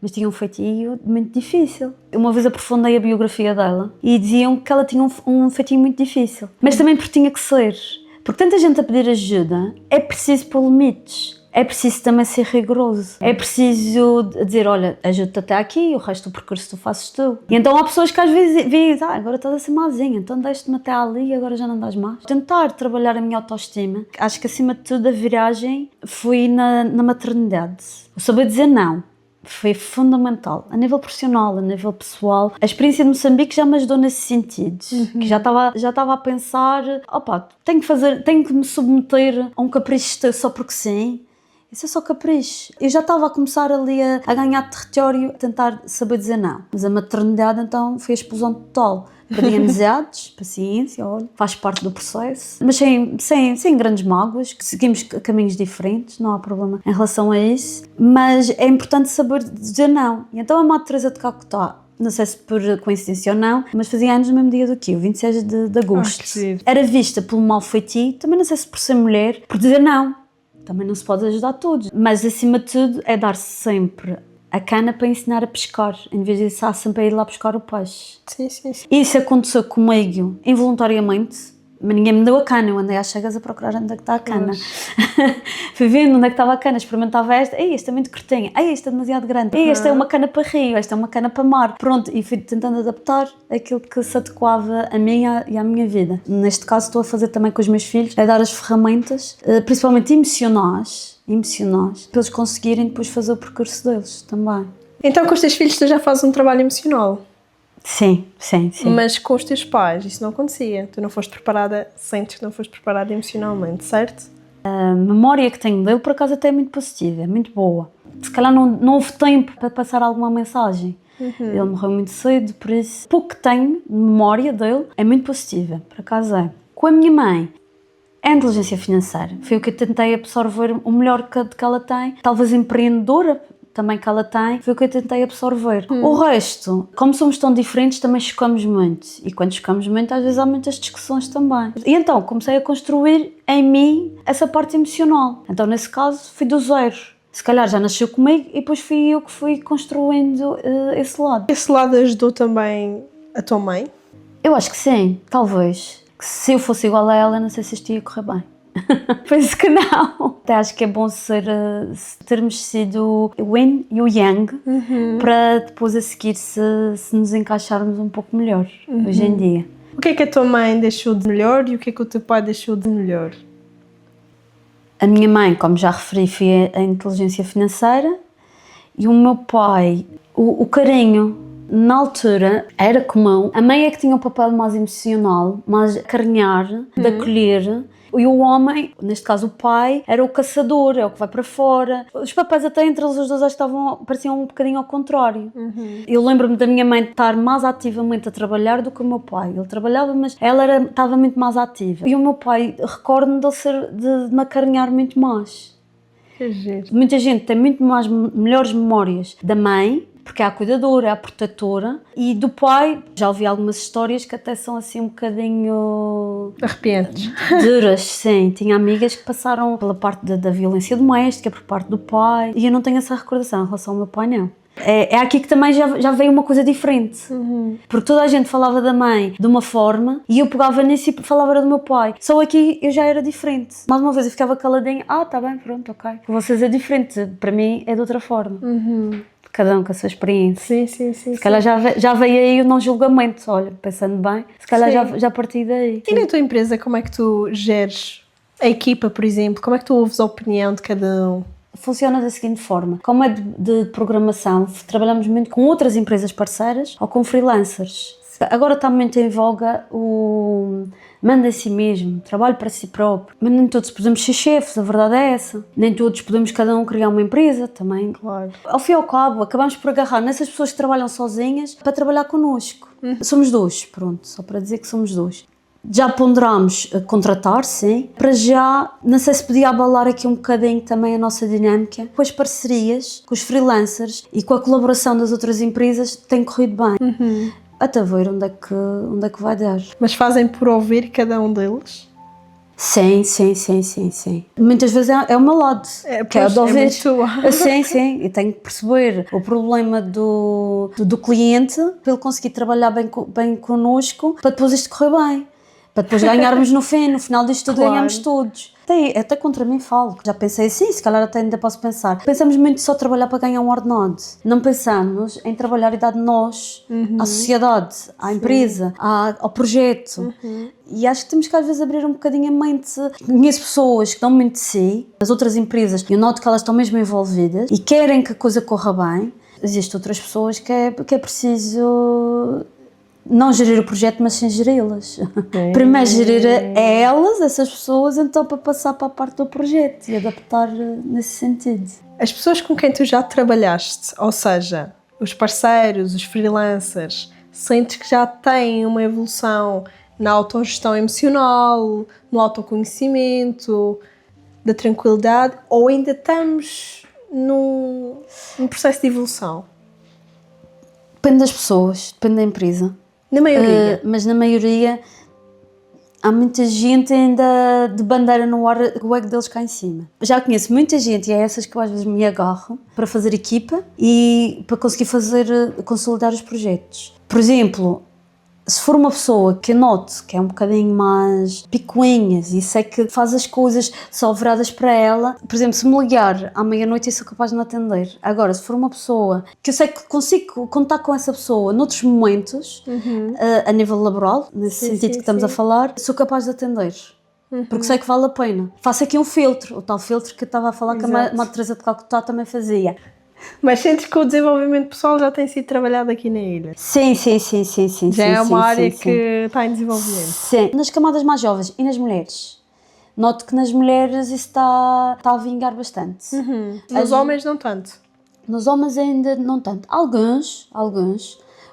Speaker 3: mas tinha um feitio muito difícil. Uma vez aprofundei a biografia dela e diziam que ela tinha um feitio muito difícil, mas também porque tinha que ser. Porque tanta gente a pedir ajuda, é preciso pôr limites. É preciso também ser rigoroso. É preciso dizer, olha, ajuda-te até aqui, o resto do percurso tu fazes tu. E então há pessoas que às vezes veem, agora estás a ser mazinha, então deixe-me até ali e agora já não dás mais. Tentar trabalhar a minha autoestima. Acho que acima de tudo a viragem foi na maternidade. O saber dizer não foi fundamental, a nível profissional, a nível pessoal. A experiência de Moçambique já me ajudou nesse sentido, que já estava a pensar, tenho que me submeter a um capricho só porque sim. Isso é só capricho. Eu já estava a começar ali a ganhar território, a tentar saber dizer não. Mas a maternidade então foi a explosão total. Perdi amizades, paciência, olha, faz parte do processo. Mas sem grandes mágoas, que seguimos caminhos diferentes, não há problema em relação a isso. Mas é importante saber dizer não. E então a Madre Teresa de Calcutá, não sei se por coincidência ou não, mas fazia anos no mesmo dia do que eu, 26 de agosto. Era vista pelo mau feitio, também não sei se por ser mulher, por dizer não. Também não se pode ajudar todos, mas acima de tudo é dar sempre a cana para ensinar a pescar, em vez de estar sempre a ir lá buscar o peixe.
Speaker 2: Sim.
Speaker 3: Isso aconteceu comigo involuntariamente, mas ninguém me deu a cana, eu andei às cegas a procurar onde é que está a cana. Fui vendo onde é que estava a cana, experimentava esta, esta é muito curtinha, esta é demasiado grande, esta é uma cana para rio, esta é uma cana para mar. Pronto, e fui tentando adaptar aquilo que se adequava a mim e à minha vida. Neste caso estou a fazer também com os meus filhos, é dar as ferramentas, principalmente emocionais, para eles conseguirem depois fazer o percurso deles também.
Speaker 2: Então com os teus filhos tu já fazes um trabalho emocional?
Speaker 3: Sim.
Speaker 2: Mas com os teus pais isso não acontecia? Tu não foste preparada, sentes que não foste preparada emocionalmente, certo?
Speaker 3: A memória que tenho dele, por acaso, até é muito positiva, é muito boa. Se calhar não houve tempo para passar alguma mensagem. Ele morreu muito cedo, por isso, pouco que tenho de memória dele é muito positiva, por acaso é. Com a minha mãe, é a inteligência financeira. Foi o que eu tentei absorver, o melhor que ela tem. Talvez empreendedora também que ela tem, foi o que eu tentei absorver. O resto, como somos tão diferentes, também chocamos muito. E quando chocamos muito, às vezes há muitas discussões também. E então comecei a construir em mim essa parte emocional. Então nesse caso fui do zero. Se calhar já nasceu comigo e depois fui eu que fui construindo esse lado.
Speaker 2: Esse lado ajudou também a tua mãe?
Speaker 3: Eu acho que sim, talvez. Que se eu fosse igual a ela, não sei se isto ia correr bem. Penso que não. Até acho que é bom termos sido o yin e o yang para depois a seguir se nos encaixarmos um pouco melhor hoje em dia.
Speaker 2: O que é que a tua mãe deixou de melhor e o que é que o teu pai deixou de melhor?
Speaker 3: A minha mãe, como já referi, foi a inteligência financeira e o meu pai, o carinho. Na altura era comum, a mãe é que tinha um papel mais emocional, mais carinhar, de acolher. E o homem, neste caso o pai, era o caçador, é o que vai para fora. Os papéis até entre eles os dois pareciam um bocadinho ao contrário. Eu lembro-me da minha mãe estar mais ativamente a trabalhar do que o meu pai. Ele trabalhava, mas ela estava muito mais ativa. E o meu pai, recordo-me de me acarinhar muito mais.
Speaker 2: Que giro.
Speaker 3: Muita gente tem muito mais melhores memórias da mãe, porque é a cuidadora, é a protetora, e do pai, já ouvi algumas histórias que até são assim um bocadinho
Speaker 2: arrepiantes,
Speaker 3: duras, sim. Tinha amigas que passaram pela parte da violência doméstica, por parte do pai, e eu não tenho essa recordação em relação ao meu pai, não. É aqui que também já veio uma coisa diferente, porque toda a gente falava da mãe de uma forma e eu pegava nisso e falava do meu pai. Só aqui eu já era diferente. Mais uma vez eu ficava caladinha, tá bem, pronto, ok. Para vocês é diferente, para mim é de outra forma. Cada um com a sua experiência.
Speaker 2: Sim.
Speaker 3: Se calhar já veio aí o não julgamento, olha, pensando bem, se calhar já parti daí.
Speaker 2: E na tua empresa, como é que tu geres a equipa, por exemplo? Como é que tu ouves a opinião de cada um?
Speaker 3: Funciona da seguinte forma, como é de programação, trabalhamos muito com outras empresas parceiras ou com freelancers. Agora está muito em voga o manda a si mesmo, trabalho para si próprio. Mas nem todos podemos ser chefes, a verdade é essa. Nem todos podemos cada um criar uma empresa também.
Speaker 2: Claro.
Speaker 3: Ao fim e ao cabo, acabamos por agarrar nessas pessoas que trabalham sozinhas para trabalhar connosco. Somos dois, pronto, só para dizer que somos dois. Já ponderámos contratar, sim. Para já, não sei se podia abalar aqui um bocadinho também a nossa dinâmica. Com as parcerias, com os freelancers e com a colaboração das outras empresas, tem corrido bem. Até ver onde é que vai dar.
Speaker 2: Mas fazem por ouvir cada um deles?
Speaker 3: Sim. Muitas vezes é o meu lado, que é o de ouvir.
Speaker 2: muito tua.
Speaker 3: Sim, eu tenho que perceber o problema do cliente para ele conseguir trabalhar bem connosco, para depois isto correr bem, para depois ganharmos no final disto tudo,
Speaker 2: Claro.
Speaker 3: ganhamos todos. Até contra mim falo, já pensei assim, se calhar até ainda posso pensar. Pensamos muito só trabalhar para ganhar um ordenado, não pensamos em trabalhar e dar de nós à sociedade, à empresa, ao projeto. E acho que temos que às vezes abrir um bocadinho a mente. Conheço pessoas que dão muito de si, as outras empresas, e eu noto que elas estão mesmo envolvidas e querem que a coisa corra bem. Existem outras pessoas que é preciso não gerir o projeto, mas sim geri-las. Primeiro gerir elas, essas pessoas, então para passar para a parte do projeto e adaptar nesse sentido.
Speaker 2: As pessoas com quem tu já trabalhaste, ou seja, os parceiros, os freelancers, sentes que já têm uma evolução na autogestão emocional, no autoconhecimento, da tranquilidade, ou ainda estamos num processo de evolução?
Speaker 3: Depende das pessoas, depende da empresa.
Speaker 2: Na maioria.
Speaker 3: Mas na maioria há muita gente ainda de bandeira no ar, o ego deles cá em cima. Já conheço muita gente, e é essas que eu às vezes me agarro para fazer equipa e para conseguir consolidar os projetos. Por exemplo, se for uma pessoa que eu note que é um bocadinho mais picuinhas e sei que faz as coisas só viradas para ela, por exemplo, se me ligar à meia-noite eu sou capaz de não atender. Agora, se for uma pessoa que eu sei que consigo contar com essa pessoa noutros momentos, a nível laboral, nesse sentido que estamos a falar, sou capaz de atender. Porque sei que vale a pena. Faço aqui um filtro, o tal filtro que eu estava a falar que a Madre Teresa de Calcutá também fazia.
Speaker 2: Mas sentes que o desenvolvimento pessoal já tem sido trabalhado aqui na ilha?
Speaker 3: Sim.
Speaker 2: Já é uma área que está em desenvolvimento?
Speaker 3: Sim. Nas camadas mais jovens e nas mulheres. Noto que nas mulheres isso está a vingar bastante.
Speaker 2: Nos homens não tanto?
Speaker 3: Nos homens ainda não tanto. Alguns.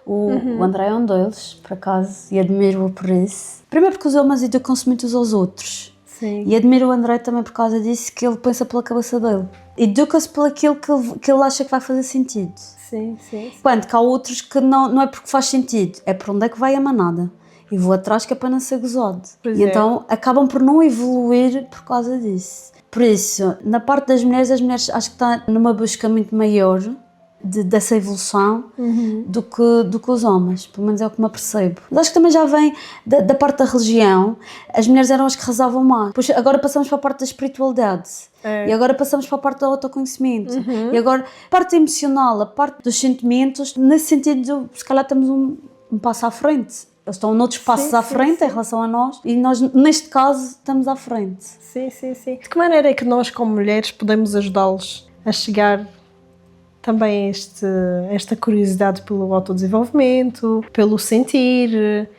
Speaker 3: O André é um deles, por acaso, e admiro-o por isso. Primeiro porque os homens educam-se muito uns aos outros.
Speaker 2: Sim.
Speaker 3: E admiro o André também por causa disso, que ele pensa pela cabeça dele. Educa-se pelo aquilo que ele acha que vai fazer sentido.
Speaker 2: Sim.
Speaker 3: Enquanto que há outros que não é porque faz sentido, é por onde é que vai a manada. E vou atrás que é para não ser gozado. Então acabam por não evoluir por causa disso. Por isso, na parte das mulheres, as mulheres acho que estão numa busca muito maior dessa evolução do que os homens, pelo menos é o que me apercebo. Mas acho que também já vem da parte da religião. As mulheres eram as que rezavam mais. Depois, agora passamos para a parte da espiritualidade. E agora passamos para a parte do autoconhecimento. E agora, a parte emocional, a parte dos sentimentos, nesse sentido, se calhar estamos um passo à frente. Eles estão noutros passos à frente em relação a nós e nós, neste caso, estamos à frente.
Speaker 2: Sim. De que maneira é que nós, como mulheres, podemos ajudá-los a chegar também a esta curiosidade pelo autodesenvolvimento, pelo sentir,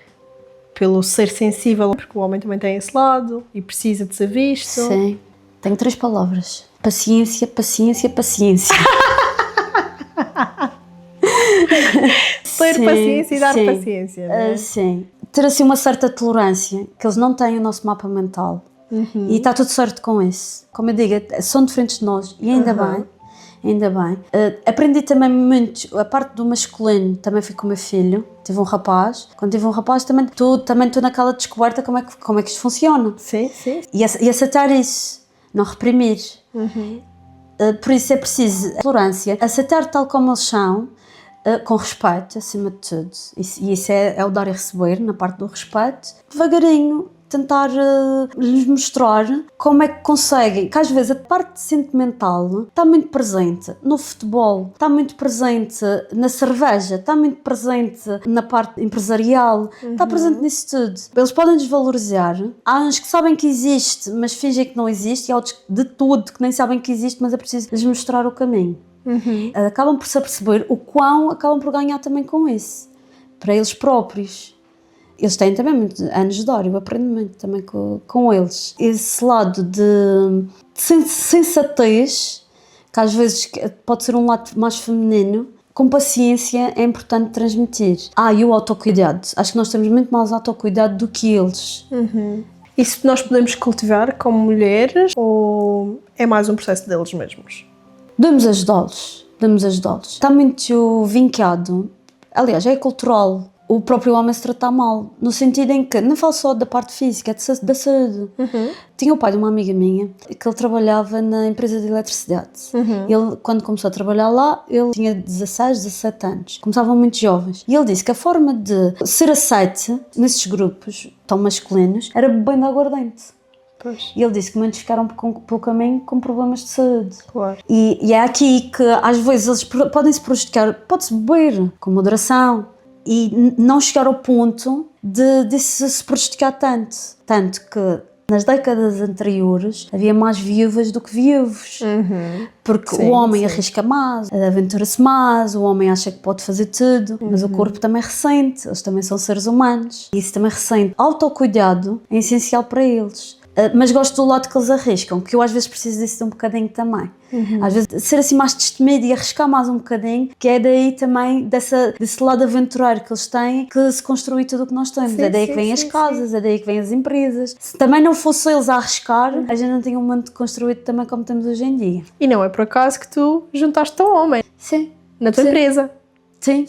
Speaker 2: pelo ser sensível, porque o homem também tem esse lado e precisa de ser visto?
Speaker 3: Sim. Tenho 3 palavras. Paciência.
Speaker 2: Ter paciência e dar paciência, não é?
Speaker 3: Sim. Ter assim uma certa tolerância, que eles não têm o nosso mapa mental. E está tudo certo com isso. Como eu digo, são diferentes de nós e ainda bem. Aprendi também muito a parte do masculino, também fui com o meu filho, tive um rapaz. Quando tive um rapaz também estou naquela descoberta como é que isto funciona.
Speaker 2: Sim.
Speaker 3: E aceitar isso, não reprimir. Por isso é preciso tolerância, aceitar tal como eles são, com respeito acima de tudo. E isso é o dar e receber, na parte do respeito. Devagarinho, tentar lhes mostrar como é que conseguem, que às vezes a parte sentimental está muito presente no futebol, está muito presente na cerveja, está muito presente na parte empresarial, está presente nisso tudo. Eles podem desvalorizar. Há uns que sabem que existe, mas fingem que não existe, e há outros de tudo que nem sabem que existe, mas é preciso lhes mostrar o caminho. Acabam por se aperceber o quão acabam por ganhar também com isso, para eles próprios. Eles têm também muitos anos de hora, eu aprendo muito também com eles. Esse lado de sensatez, que às vezes pode ser um lado mais feminino, com paciência é importante transmitir. E o autocuidado. Acho que nós temos muito mais autocuidado do que eles.
Speaker 2: Isso nós podemos cultivar como mulheres ou é mais um processo deles mesmos?
Speaker 3: Devemos ajudá-los. Está muito vincado. Aliás, é cultural. o próprio homem se tratar mal, no sentido em que, não falo só da parte física, é da saúde. Tinha o pai de uma amiga minha, que ele trabalhava na empresa de eletricidade. Ele, quando começou a trabalhar lá, ele tinha 16, 17 anos. Começavam muito jovens. E ele disse que a forma de ser aceite nesses grupos tão masculinos era bebendo aguardente.
Speaker 2: Pois.
Speaker 3: E ele disse que muitos ficaram pelo caminho com problemas de saúde.
Speaker 2: Claro.
Speaker 3: E é aqui que às vezes eles podem se prejudicar, pode-se beber com moderação e não chegar ao ponto de se prejudicar tanto. Tanto que nas décadas anteriores havia mais viúvas do que viúvos. Porque
Speaker 2: Sim,
Speaker 3: o homem
Speaker 2: sim.
Speaker 3: arrisca mais, aventura-se mais, o homem acha que pode fazer tudo, mas o corpo também ressente, eles também são seres humanos. E isso também ressente. Autocuidado é essencial para eles. Mas gosto do lado que eles arriscam, que eu às vezes preciso disso um bocadinho também. Às vezes ser assim mais destemido e arriscar mais um bocadinho, que é daí também desse lado aventureiro que eles têm, que se construi tudo o que nós temos.
Speaker 2: Sim,
Speaker 3: É daí
Speaker 2: sim,
Speaker 3: que vêm as
Speaker 2: sim,
Speaker 3: casas, é daí que vêm as empresas. Se também não fosse eles a arriscar, a gente não tinha um mundo construído também como temos hoje em dia.
Speaker 2: E não é por acaso que tu juntaste ao homem
Speaker 3: Sim.
Speaker 2: na tua
Speaker 3: Sim.
Speaker 2: empresa.
Speaker 3: Sim.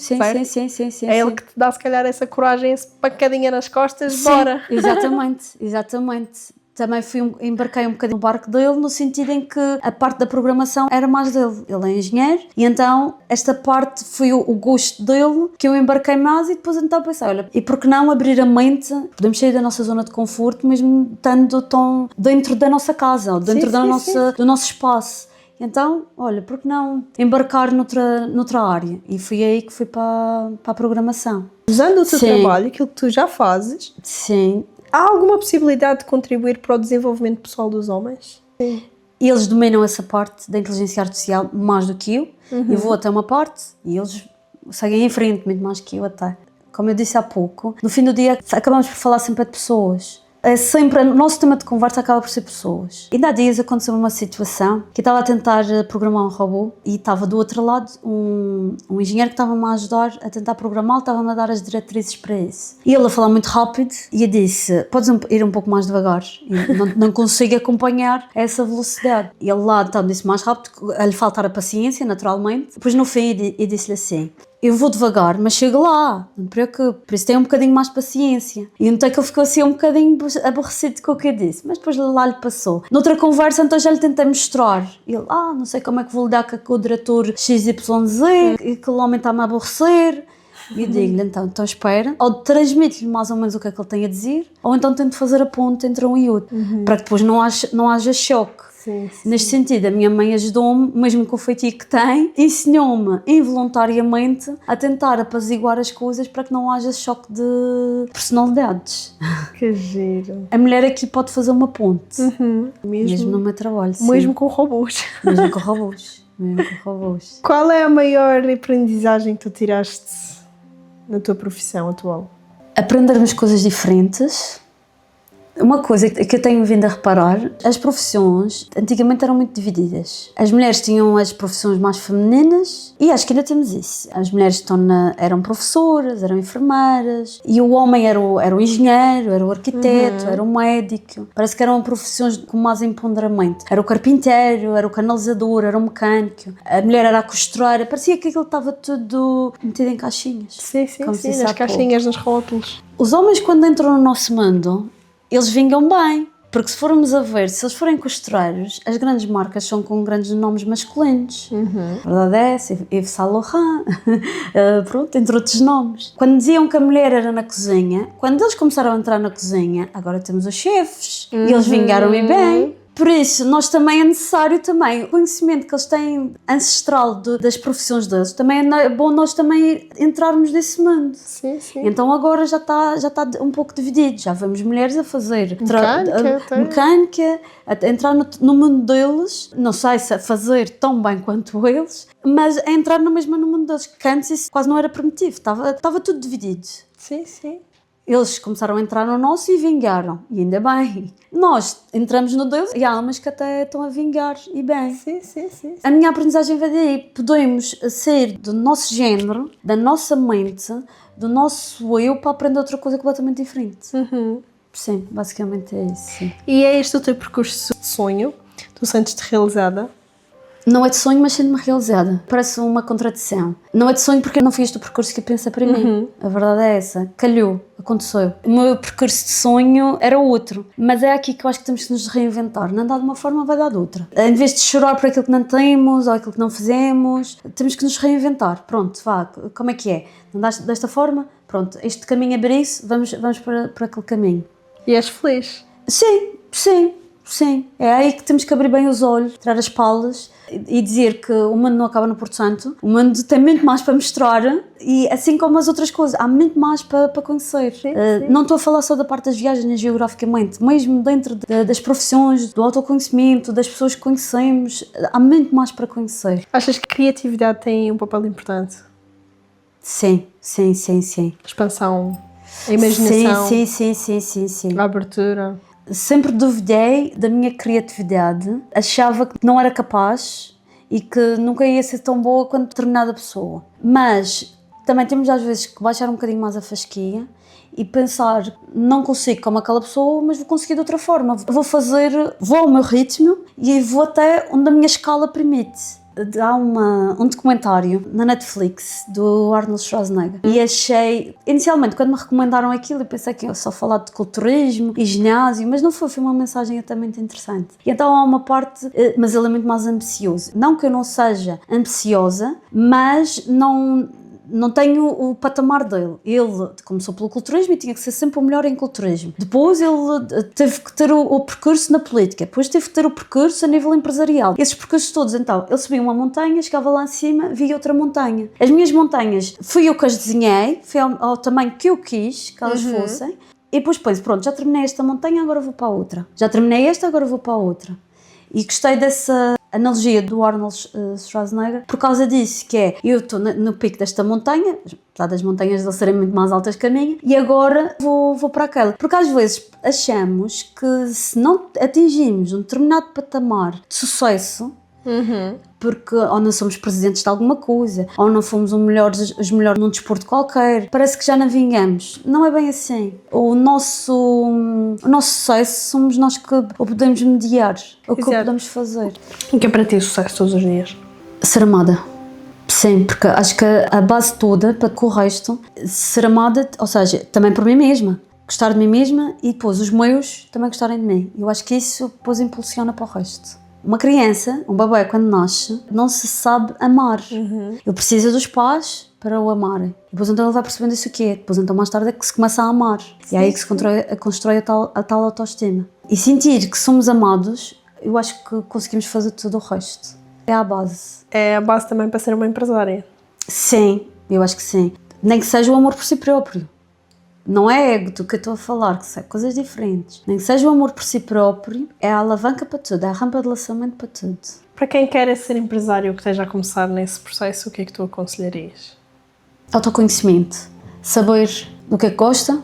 Speaker 2: É ele que te dá, se calhar, essa coragem, essa pancadinha nas costas, bora.
Speaker 3: Exatamente. Também embarquei um bocadinho no barco dele, no sentido em que a parte da programação era mais dele. Ele é engenheiro e então esta parte foi o gosto dele que eu embarquei mais e depois então pensei, olha, e por que não abrir a mente? Podemos sair da nossa zona de conforto mesmo estando tão dentro da nossa casa, ou dentro do nosso espaço. Então, olha, por que não embarcar noutra área? E fui aí que fui para a programação.
Speaker 2: Usando o teu
Speaker 3: Sim.
Speaker 2: trabalho, aquilo que tu já fazes,
Speaker 3: Sim.
Speaker 2: há alguma possibilidade de contribuir para o desenvolvimento pessoal dos homens? Sim.
Speaker 3: Eles dominam essa parte da inteligência artificial mais do que eu. Eu vou até uma parte e eles seguem em frente muito mais que eu até. Como eu disse há pouco, no fim do dia acabamos por falar sempre de pessoas. É sempre, o nosso tema de conversa acaba por ser pessoas. Ainda há dias aconteceu uma situação que eu estava a tentar programar um robô e estava do outro lado um engenheiro que estava-me a ajudar a tentar programá-lo, estava-me a dar as diretrizes para isso. E ele a falar muito rápido e eu disse, podes ir um pouco mais devagar, eu não consigo acompanhar essa velocidade. E ele lá então disse mais rápido, a lhe faltar a paciência, naturalmente. Depois no fim eu disse-lhe assim, eu vou devagar, mas chego lá, não te preocupes, por isso tem um bocadinho mais de paciência. E notei que ele ficou assim um bocadinho aborrecido com o que eu disse, mas depois lá lhe passou. Noutra conversa, então já lhe tentei mostrar. Ele, não sei como é que vou lidar com o diretor XYZ, e que o homem está-me a aborrecer. E eu digo-lhe, então espera, ou transmite-lhe mais ou menos o que é que ele tem a dizer, ou então tento fazer a ponte entre um e outro, para que depois não haja choque.
Speaker 2: Sim.
Speaker 3: Neste sentido, a minha mãe ajudou-me, mesmo com o feitio que tem, ensinou-me involuntariamente a tentar apaziguar as coisas para que não haja choque de personalidades.
Speaker 2: Que giro.
Speaker 3: A mulher aqui pode fazer uma ponte, mesmo no
Speaker 2: Mesmo,
Speaker 3: meu trabalho. Sim.
Speaker 2: mesmo com robôs.
Speaker 3: Mesmo com robôs.
Speaker 2: Qual é a maior aprendizagem que tu tiraste na tua profissão atual?
Speaker 3: Aprendermos coisas diferentes. Uma coisa que eu tenho vindo a reparar, as profissões antigamente eram muito divididas. As mulheres tinham as profissões mais femininas e acho que ainda temos isso. As mulheres eram professoras, eram enfermeiras e o homem era o engenheiro, era o arquiteto, era o médico. Parece que eram profissões com mais empoderamento. Era o carpinteiro, era o canalizador, era o mecânico. A mulher era a costureira. Parecia que aquilo estava tudo metido em caixinhas.
Speaker 2: Sim,
Speaker 3: Como se disse
Speaker 2: nas
Speaker 3: há pouco.
Speaker 2: caixinhas, nos rótulos.
Speaker 3: Os homens, quando entram no nosso mundo, eles vingam bem, porque se formos a ver, se eles forem costureiros, as grandes marcas são com grandes nomes masculinos. A verdade é essa, Yves Saint Laurent, pronto, entre outros nomes. Quando diziam que a mulher era na cozinha, quando eles começaram a entrar na cozinha, agora temos os chefes, e eles vingaram-me bem. Por isso, nós também é necessário o conhecimento que eles têm ancestral das profissões deles, também é bom nós também entrarmos nesse mundo.
Speaker 2: Sim.
Speaker 3: Então agora já está um pouco dividido, já vemos mulheres a fazer mecânica, a entrar no mundo deles, não sei se a fazer tão bem quanto eles, mas a entrar no mundo deles, que antes isso quase não era permitido, estava tudo dividido.
Speaker 2: Sim.
Speaker 3: Eles começaram a entrar no nosso e vingaram, e ainda bem. Nós entramos no deles e há umas que até estão a vingar, e bem.
Speaker 2: Sim.
Speaker 3: A minha aprendizagem veio daí. Podemos ser do nosso género, da nossa mente, do nosso eu, para aprender outra coisa completamente diferente. Sim, basicamente é isso. Sim.
Speaker 2: E é este o teu percurso de sonho? Tu sentes-te realizada?
Speaker 3: Não é de sonho, mas sinto-me realizada. Parece uma contradição. Não é de sonho porque eu não fiz o percurso que eu pensei para mim. A verdade é essa. Calhou, aconteceu. O meu percurso de sonho era outro. Mas é aqui que eu acho que temos que nos reinventar. Não dá de uma forma, vai dar de outra. Em vez de chorar por aquilo que não temos ou aquilo que não fizemos, temos que nos reinventar. Pronto, vá, como é que é? Não dá desta forma? Pronto, este caminho abriu-se, vamos para aquele caminho.
Speaker 2: E és feliz?
Speaker 3: Sim. É aí que temos que abrir bem os olhos, tirar as palas e dizer que o mundo não acaba no Porto Santo. O mundo tem muito mais para mostrar e, assim como as outras coisas, há muito mais para conhecer.
Speaker 2: Sim.
Speaker 3: Não estou a falar só da parte das viagens geograficamente, mesmo dentro das profissões, do autoconhecimento, das pessoas que conhecemos, há muito mais para conhecer.
Speaker 2: Achas que a criatividade tem um papel importante?
Speaker 3: Sim.
Speaker 2: A expansão, a imaginação,
Speaker 3: Sim.
Speaker 2: a abertura.
Speaker 3: Sempre duvidei da minha criatividade, achava que não era capaz e que nunca ia ser tão boa quanto determinada pessoa. Mas também temos às vezes que baixar um bocadinho mais a fasquia e pensar, não consigo como aquela pessoa, mas vou conseguir de outra forma. Vou ao meu ritmo e vou até onde a minha escala permite. Há um documentário na Netflix do Arnold Schwarzenegger e achei, inicialmente quando me recomendaram aquilo eu pensei que ia só falar de culturismo e ginásio, mas não foi uma mensagem até muito interessante. E então há uma parte, mas ele é muito mais ambicioso. Não que eu não seja ambiciosa, mas não tenho o patamar dele. Ele começou pelo culturismo e tinha que ser sempre o melhor em culturismo. Depois ele teve que ter o percurso na política. Depois teve que ter o percurso a nível empresarial. Esses percursos todos, então, ele subia uma montanha, chegava lá em cima, via outra montanha. As minhas montanhas, fui eu que as desenhei, foi ao tamanho que eu quis que elas fossem. E depois, pronto, já terminei esta montanha, agora vou para a outra. Já terminei esta, agora vou para a outra. E gostei dessa analogia do Arnold Schwarzenegger por causa disso, que é, eu estou no pico desta montanha, apesar das montanhas de serem muito mais altas que a minha, e agora vou para aquela. Porque às vezes achamos que se não atingimos um determinado patamar de sucesso, porque ou não somos presidentes de alguma coisa, ou não fomos os melhores num desporto qualquer, parece que já não vingamos. Não é bem assim. O nosso sucesso somos nós que o podemos mediar, o que o podemos fazer.
Speaker 2: O que é para ti sucesso todos os dias?
Speaker 3: Ser amada. Sim, porque acho que a base toda para o resto, ser amada, ou seja, também por mim mesma. Gostar de mim mesma e depois os meus também gostarem de mim. Eu acho que isso depois impulsiona para o resto. Uma criança, um bebê, quando nasce, não se sabe amar. Ele precisa dos pais para o amarem. Depois então ele vai percebendo isso o quê? Depois então mais tarde é que se começa a amar. E é aí que se constrói a tal autoestima. E sentir que somos amados, eu acho que conseguimos fazer tudo o resto. É a base.
Speaker 2: É a base também para ser uma empresária.
Speaker 3: Sim, eu acho que sim. Nem que seja o amor por si próprio. Não é ego do que eu estou a falar, que são coisas diferentes. Nem que seja o amor por si próprio, é a alavanca para tudo, é a rampa de lançamento para tudo.
Speaker 2: Para quem quer ser empresário que esteja a começar nesse processo, o que é que tu aconselharias?
Speaker 3: Autoconhecimento. Saber do que é que gosta.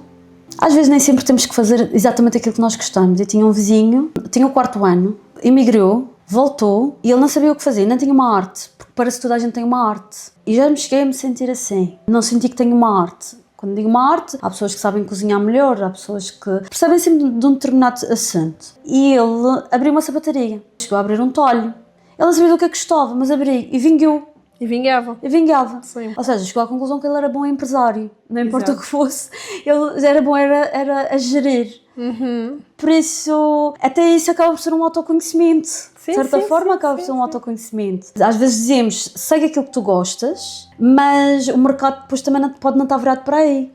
Speaker 3: Às vezes nem sempre temos que fazer exatamente aquilo que nós gostamos. Eu tinha um vizinho, tinha o 4º ano, emigrou, voltou e ele não sabia o que fazer, não tinha uma arte, porque parece que toda a gente tem uma arte. E já me cheguei a me sentir assim. Não senti que tenho uma arte. Quando digo uma arte, há pessoas que sabem cozinhar melhor, há pessoas que percebem sempre de um determinado assunto. E ele abriu uma sapataria. Chegou a abrir um talho. Ele não sabia do que gostava, mas abriu e vingou.
Speaker 2: E vingava.
Speaker 3: Sim. Ou seja, chegou à conclusão que ele era bom empresário. Não importa o que fosse, ele era bom era a gerir. Por isso, até isso acaba por ser um autoconhecimento. De certa forma, acaba por ser um autoconhecimento. Às vezes dizemos, segue aquilo que tu gostas, mas o mercado depois também pode não estar virado para aí.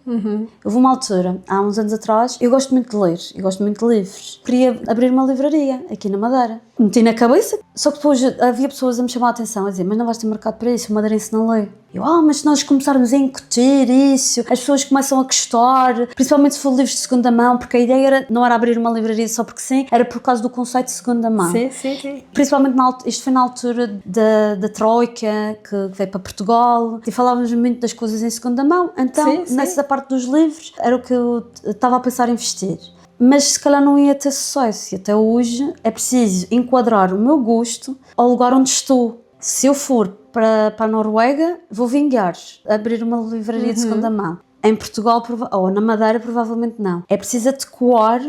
Speaker 3: Houve uma altura, há uns anos atrás, eu gosto muito de ler, eu gosto muito de livros. Queria abrir uma livraria aqui na Madeira. Meti na cabeça, só que depois havia pessoas a me chamar a atenção, a dizer, mas não vais ter mercado para isso, o madeirense não lê. Eu, mas se nós começarmos a incutir isso, as pessoas começam a gostar, principalmente se for livros de segunda mão, porque a ideia não era abrir uma livraria só porque sim, era por causa do conceito de segunda mão.
Speaker 2: Sim.
Speaker 3: Principalmente, isto foi na altura da Troika, que veio para Portugal, e falávamos muito das coisas em segunda mão, então nessa parte dos livros era o que eu estava a pensar em investir. Mas se calhar não ia ter sucesso, e até hoje é preciso enquadrar o meu gosto ao lugar onde estou. Se eu for para a Noruega, vou vingar, abrir uma livraria de segunda mão. Em Portugal ou na Madeira, provavelmente não. É preciso adequar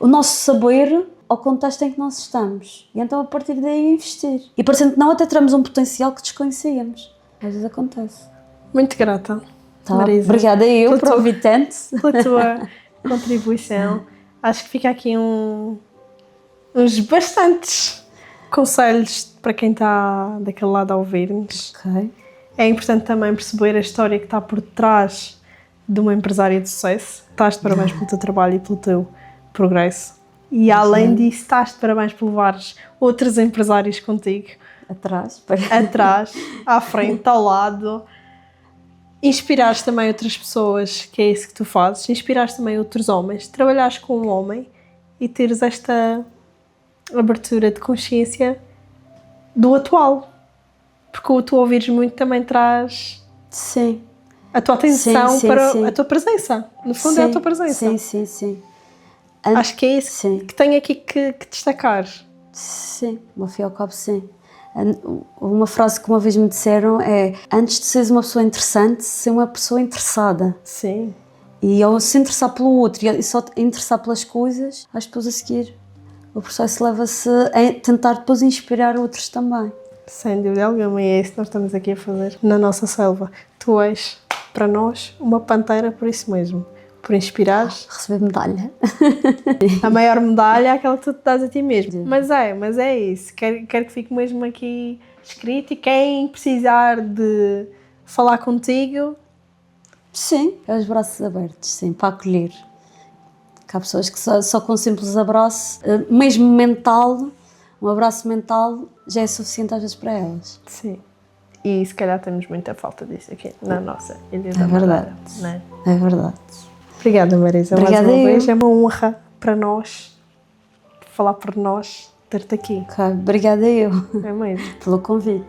Speaker 3: o nosso saber ao contexto em que nós estamos. E então a partir daí investir. E parecendo que não, até teremos um potencial que desconhecíamos. Às vezes acontece.
Speaker 2: Muito grata,
Speaker 3: Tá,
Speaker 2: Marisa.
Speaker 3: obrigada eu
Speaker 2: Pela
Speaker 3: por
Speaker 2: tua-
Speaker 3: ouvir tanto.
Speaker 2: Pela tua contribuição. Acho que fica aqui uns bastantes conselhos para quem está daquele lado a ouvir-nos.
Speaker 3: Ok.
Speaker 2: É importante também perceber a história que está por trás de uma empresária de sucesso. Estás de parabéns pelo teu trabalho e pelo teu progresso. E além disso, estás de parabéns por levares outros empresários contigo.
Speaker 3: Atrás.
Speaker 2: Atrás, à frente, ao lado. Inspirares também outras pessoas, que é isso que tu fazes. Inspirares também outros homens. Trabalhares com um homem e teres esta abertura de consciência do atual. Porque o tu ouvires muito também traz
Speaker 3: Sim.
Speaker 2: a tua atenção
Speaker 3: Sim, sim,
Speaker 2: para
Speaker 3: sim.
Speaker 2: a tua presença. No fundo é a tua presença.
Speaker 3: Sim.
Speaker 2: Acho que é isso
Speaker 3: Sim.
Speaker 2: que tenho aqui que destacar.
Speaker 3: Sim, ao fim e ao cabo, sim. Uma frase que uma vez me disseram é: antes de seres uma pessoa interessante, ser uma pessoa interessada.
Speaker 2: Sim.
Speaker 3: E ao se interessar pelo outro e só interessar pelas coisas, acho que depois a seguir o processo leva-se a tentar depois inspirar outros também.
Speaker 2: Sem dúvida alguma, e é isso que nós estamos aqui a fazer na nossa selva. Tu és, para nós, uma panteira por isso mesmo. Por inspirares.
Speaker 3: Receber medalha.
Speaker 2: A maior medalha é aquela que tu te dás a ti mesmo. Mas é isso. Quero que fique mesmo aqui escrito, e quem precisar de falar contigo,
Speaker 3: Sim, é os braços abertos, sim, para acolher. Que há pessoas que só com um simples abraço, mesmo mental, um abraço mental, já é suficiente às vezes para elas.
Speaker 2: sim. E se calhar temos muita falta disso aqui na nossa Ilha da
Speaker 3: É verdade.
Speaker 2: Madeira, não é?
Speaker 3: É verdade.
Speaker 2: Obrigada, Marisa.
Speaker 3: Obrigada
Speaker 2: mais uma
Speaker 3: eu.
Speaker 2: vez. É uma honra para nós falar por nós, ter-te aqui.
Speaker 3: Ok, obrigada eu
Speaker 2: É mesmo.
Speaker 3: pelo convite.